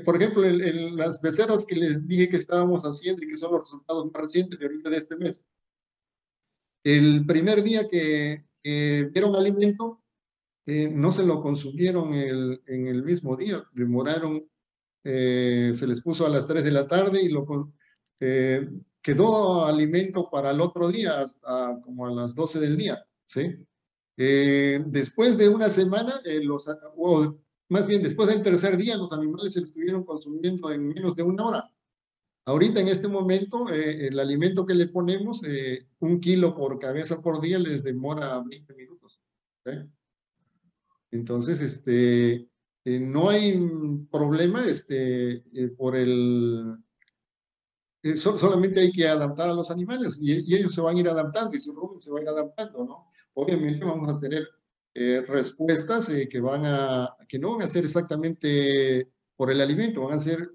por ejemplo, las becerras que les dije que estábamos haciendo y que son los resultados más recientes de ahorita de este mes, el primer día que dieron alimento, no se lo consumieron en el mismo día, demoraron, se les puso a las 3 de la tarde y eh, quedó alimento para el otro día, hasta como a las 12 del día, ¿sí? Después de una semana, o más bien después del tercer día, los animales se lo estuvieron consumiendo en menos de una hora. Ahorita en este momento, el alimento que le ponemos, 1 kilo por cabeza por día, les demora 20 minutos. ¿Sí? Entonces, no hay problema por solamente hay que adaptar a los animales y ellos se van a ir adaptando y su rumen se va a ir adaptando, ¿no? Obviamente vamos a tener respuestas que no van a ser exactamente por el alimento, van a ser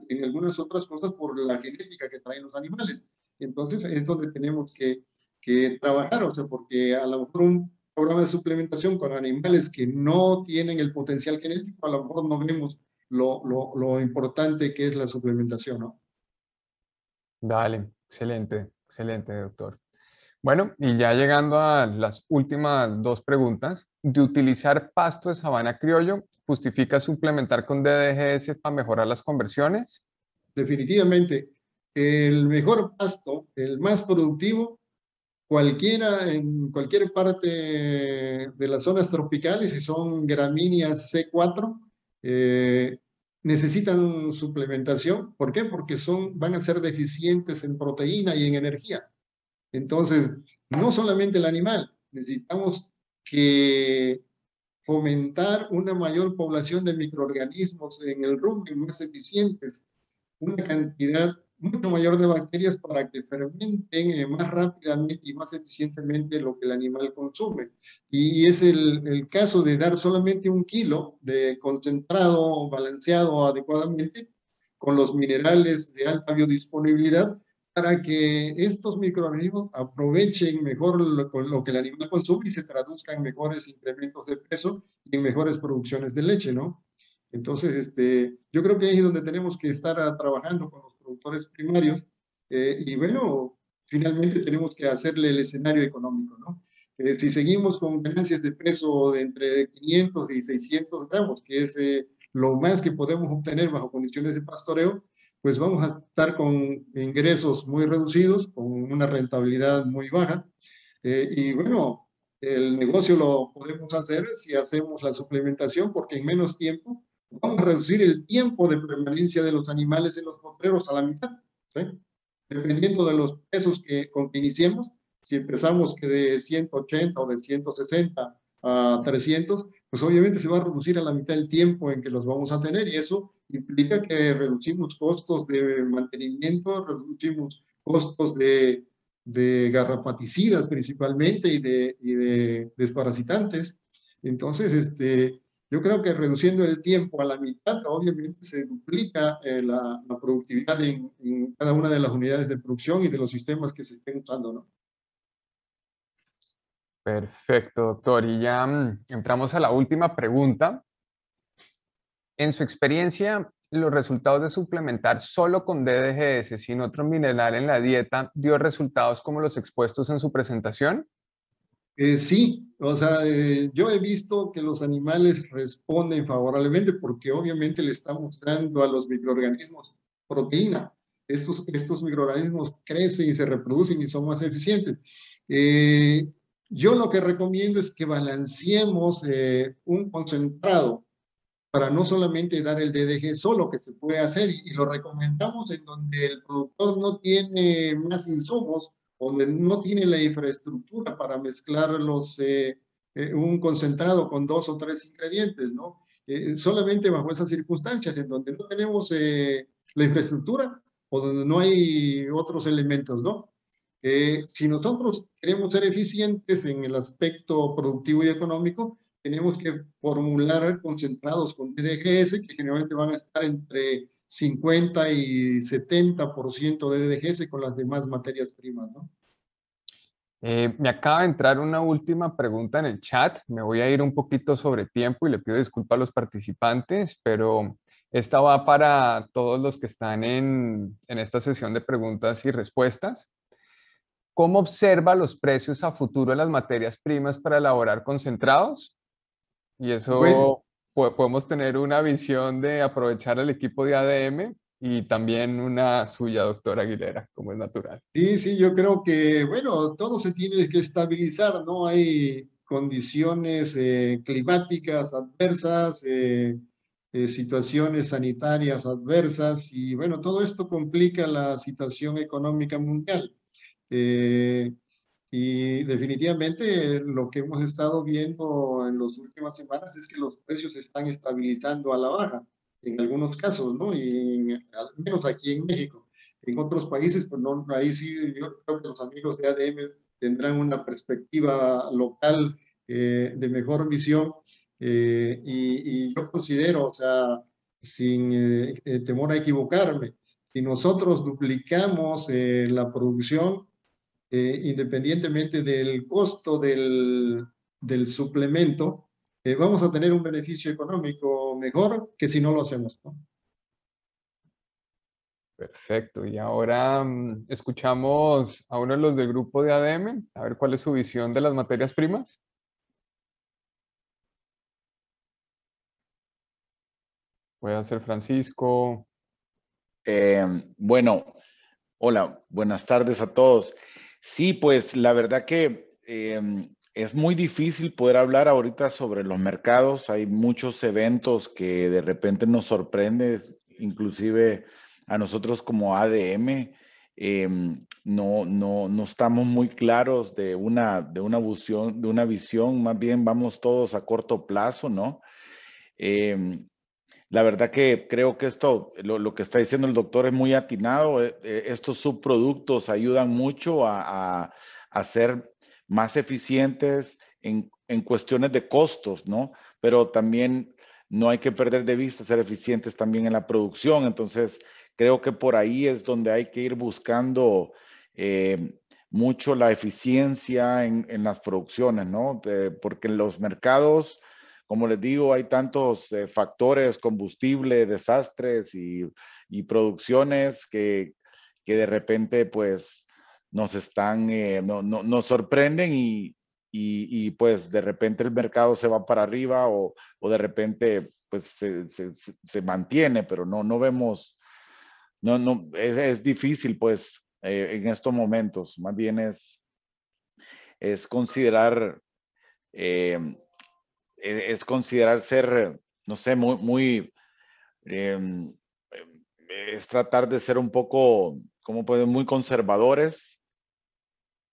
en algunas otras cosas por la genética que traen los animales. Entonces es donde tenemos que trabajar, o sea, porque a lo mejor un programa de suplementación con animales que no tienen el potencial genético, a lo mejor no vemos lo importante que es la suplementación, ¿no? Dale, excelente, excelente, doctor. Bueno, y ya llegando a las últimas dos preguntas, ¿de utilizar pasto de sabana criollo justifica suplementar con DDGS para mejorar las conversiones? Definitivamente, el mejor pasto, el más productivo, en cualquier parte de las zonas tropicales, si son gramíneas C4, necesitan suplementación. ¿Por qué? Porque van a ser deficientes en proteína y en energía. Entonces, no solamente el animal, necesitamos que fomentar una mayor población de microorganismos en el rumen más eficientes, una cantidad mucho mayor de bacterias para que fermenten más rápidamente y más eficientemente lo que el animal consume. Y es el caso de dar solamente 1 kilo de concentrado balanceado adecuadamente con los minerales de alta biodisponibilidad para que estos microorganismos aprovechen mejor lo que el animal consume y se traduzca en mejores incrementos de peso y en mejores producciones de leche, ¿no? Entonces, yo creo que ahí es donde tenemos que estar trabajando con los productores primarios y bueno, finalmente tenemos que hacerle el escenario económico, ¿no? Si seguimos con ganancias de peso de entre 500 y 600 gramos, que es lo más que podemos obtener bajo condiciones de pastoreo, pues vamos a estar con ingresos muy reducidos, con una rentabilidad muy baja. Y bueno, el negocio lo podemos hacer si hacemos la suplementación, porque en menos tiempo vamos a reducir el tiempo de permanencia de los animales en los potreros a la mitad, ¿sí? Dependiendo de los pesos con que iniciemos. Si empezamos que de 180 o de 160 a 300, pues obviamente se va a reducir a la mitad el tiempo en que los vamos a tener y eso implica que reducimos costos de mantenimiento, reducimos costos de garrapaticidas principalmente y de desparasitantes. Entonces, yo creo que reduciendo el tiempo a la mitad, obviamente se duplica la productividad en cada una de las unidades de producción y de los sistemas que se estén usando, ¿no? Perfecto, doctor. Y ya entramos a la última pregunta. En su experiencia, ¿los resultados de suplementar solo con DDGS sin otro mineral en la dieta dio resultados como los expuestos en su presentación? Sí, o sea, yo he visto que los animales responden favorablemente porque obviamente le estamos dando a los microorganismos proteína. Estos microorganismos crecen y se reproducen y son más eficientes. Yo lo que recomiendo es que balanceemos un concentrado para no solamente dar el DDG solo, que se puede hacer, y lo recomendamos en donde el productor no tiene más insumos, donde no tiene la infraestructura para mezclar un concentrado con 2 o 3 ingredientes, ¿no? Solamente bajo esas circunstancias en donde no tenemos la infraestructura o donde no hay otros elementos, ¿no? Si nosotros queremos ser eficientes en el aspecto productivo y económico, tenemos que formular concentrados con DDGS que generalmente van a estar entre 50 y 70% de DDGS con las demás materias primas, ¿no? Me acaba de entrar una última pregunta en el chat. Me voy a ir un poquito sobre tiempo y le pido disculpas a los participantes, pero esta va para todos los que están en esta sesión de preguntas y respuestas. ¿Cómo observa los precios a futuro de las materias primas para elaborar concentrados? Y Bueno, eso podemos tener una visión de aprovechar el equipo de ADM y también una suya, doctora Aguilera, como es natural. sí, sí, yo creo que, bueno, todo se tiene que estabilizar, ¿no? Hay condiciones climáticas adversas, situaciones sanitarias adversas y, bueno, todo esto complica la situación económica mundial. Eh, y definitivamente lo que hemos estado viendo en las últimas semanas es que los precios se están estabilizando a la baja, en algunos casos, ¿no? Y al menos aquí en México. En otros países, pues no, ahí sí, yo creo que los amigos de ADM tendrán una perspectiva local de mejor visión. Y yo considero, o sea, sin temor a equivocarme, si nosotros duplicamos la producción, independientemente del costo del suplemento, vamos a tener un beneficio económico mejor que si no lo hacemos, ¿no? Perfecto. Y ahora escuchamos a uno de los del grupo de ADM, a ver cuál es su visión de las materias primas. Puede ser Francisco. Bueno, hola, buenas tardes a todos. Sí, pues la verdad que es muy difícil poder hablar ahorita sobre los mercados. Hay muchos eventos que de repente nos sorprenden, inclusive a nosotros como ADM. No estamos muy claros de una visión, más bien vamos todos a corto plazo, ¿no? La verdad que creo que esto, lo que está diciendo el doctor es muy atinado. Estos subproductos ayudan mucho a ser más eficientes en cuestiones de costos, ¿no? Pero también no hay que perder de vista ser eficientes también en la producción. Entonces, creo que por ahí es donde hay que ir buscando mucho la eficiencia en las producciones, ¿no? Porque en los mercados, como les digo, hay tantos factores, combustible, desastres y producciones que de repente pues nos sorprenden pues de repente el mercado se va para arriba o de repente pues se mantiene, pero no vemos, es difícil pues en estos momentos. Más bien es considerar eh, es considerar ser, no sé, eh, es tratar de ser un poco, como pueden, muy conservadores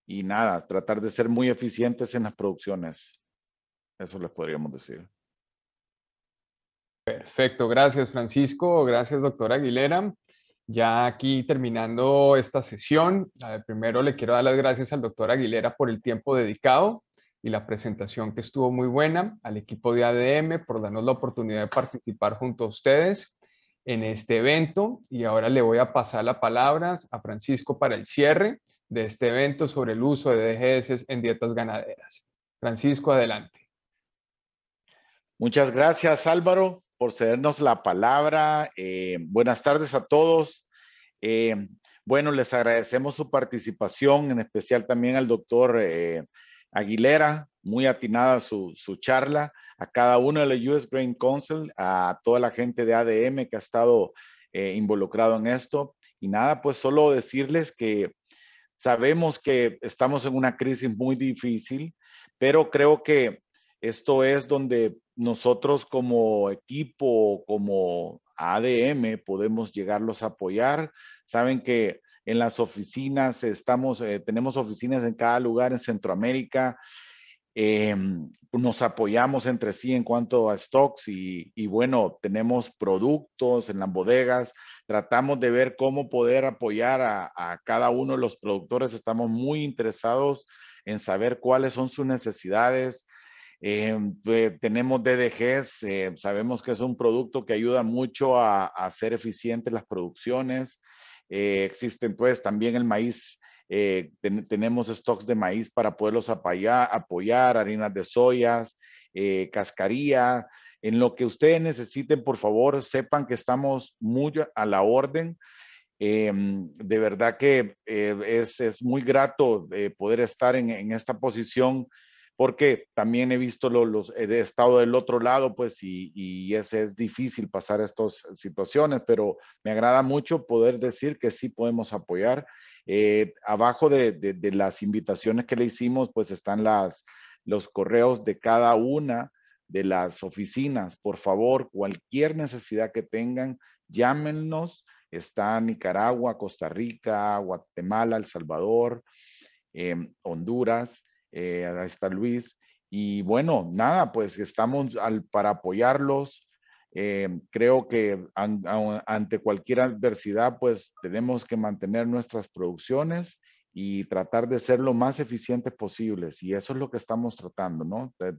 y nada, tratar de ser muy eficientes en las producciones. Eso les podríamos decir. Perfecto, gracias Francisco, gracias doctora Aguilera. Ya aquí terminando esta sesión, primero le quiero dar las gracias al doctor Aguilera por el tiempo dedicado y la presentación que estuvo muy buena, al equipo de ADM por darnos la oportunidad de participar junto a ustedes en este evento. Y ahora le voy a pasar la palabra a Francisco para el cierre de este evento sobre el uso de DGS en dietas ganaderas. Francisco, adelante. Muchas gracias, Álvaro, por cedernos la palabra. Buenas tardes a todos. Bueno, les agradecemos su participación, en especial también al doctor Aguilera, muy atinada su charla, a cada uno de la US Grain Council, a toda la gente de ADM que ha estado involucrado en esto. Y nada, pues solo decirles que sabemos que estamos en una crisis muy difícil, pero creo que esto es donde nosotros como equipo, como ADM, podemos llegarlos a apoyar. Saben que en las oficinas tenemos oficinas en cada lugar en Centroamérica Nos apoyamos entre sí en cuanto a stocks y bueno, tenemos productos en las bodegas, tratamos de ver cómo poder apoyar a cada uno de los productores, estamos muy interesados en saber cuáles son sus necesidades. Tenemos DDGs, sabemos que es un producto que ayuda mucho a hacer eficientes las producciones. Existen pues también el maíz, tenemos stocks de maíz para poderlos apoyar, harinas de soyas, cascarilla. En lo que ustedes necesiten, por favor, sepan que estamos muy a la orden. De verdad que es muy grato poder estar en esta posición, porque también he visto he estado del otro lado, pues, y es difícil pasar estas situaciones, pero me agrada mucho poder decir que sí podemos apoyar. Abajo de las invitaciones que le hicimos, pues están los correos de cada una de las oficinas. Por favor, cualquier necesidad que tengan, llámenos. Está Nicaragua, Costa Rica, Guatemala, El Salvador, Honduras, ahí está Luis. Y bueno, nada, pues estamos para apoyarlos. Creo que ante cualquier adversidad, pues tenemos que mantener nuestras producciones y tratar de ser lo más eficientes posibles. Y eso es lo que estamos tratando, ¿no? De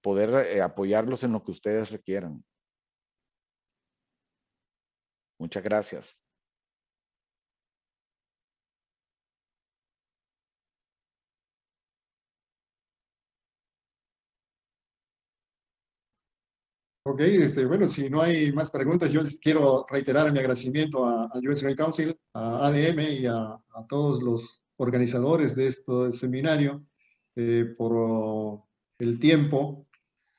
poder apoyarlos en lo que ustedes requieran. Muchas gracias. Ok, bueno, si no hay más preguntas, yo quiero reiterar mi agradecimiento al US Grain Council, a ADM y a todos los organizadores de este seminario por el tiempo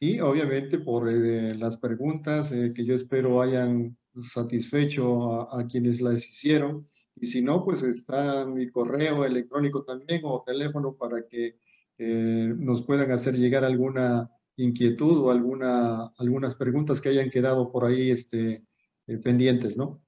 y obviamente por las preguntas que yo espero hayan satisfecho a quienes las hicieron. Y si no, pues está mi correo electrónico también o teléfono para que nos puedan hacer llegar alguna inquietud o algunas preguntas que hayan quedado por ahí pendientes, ¿no?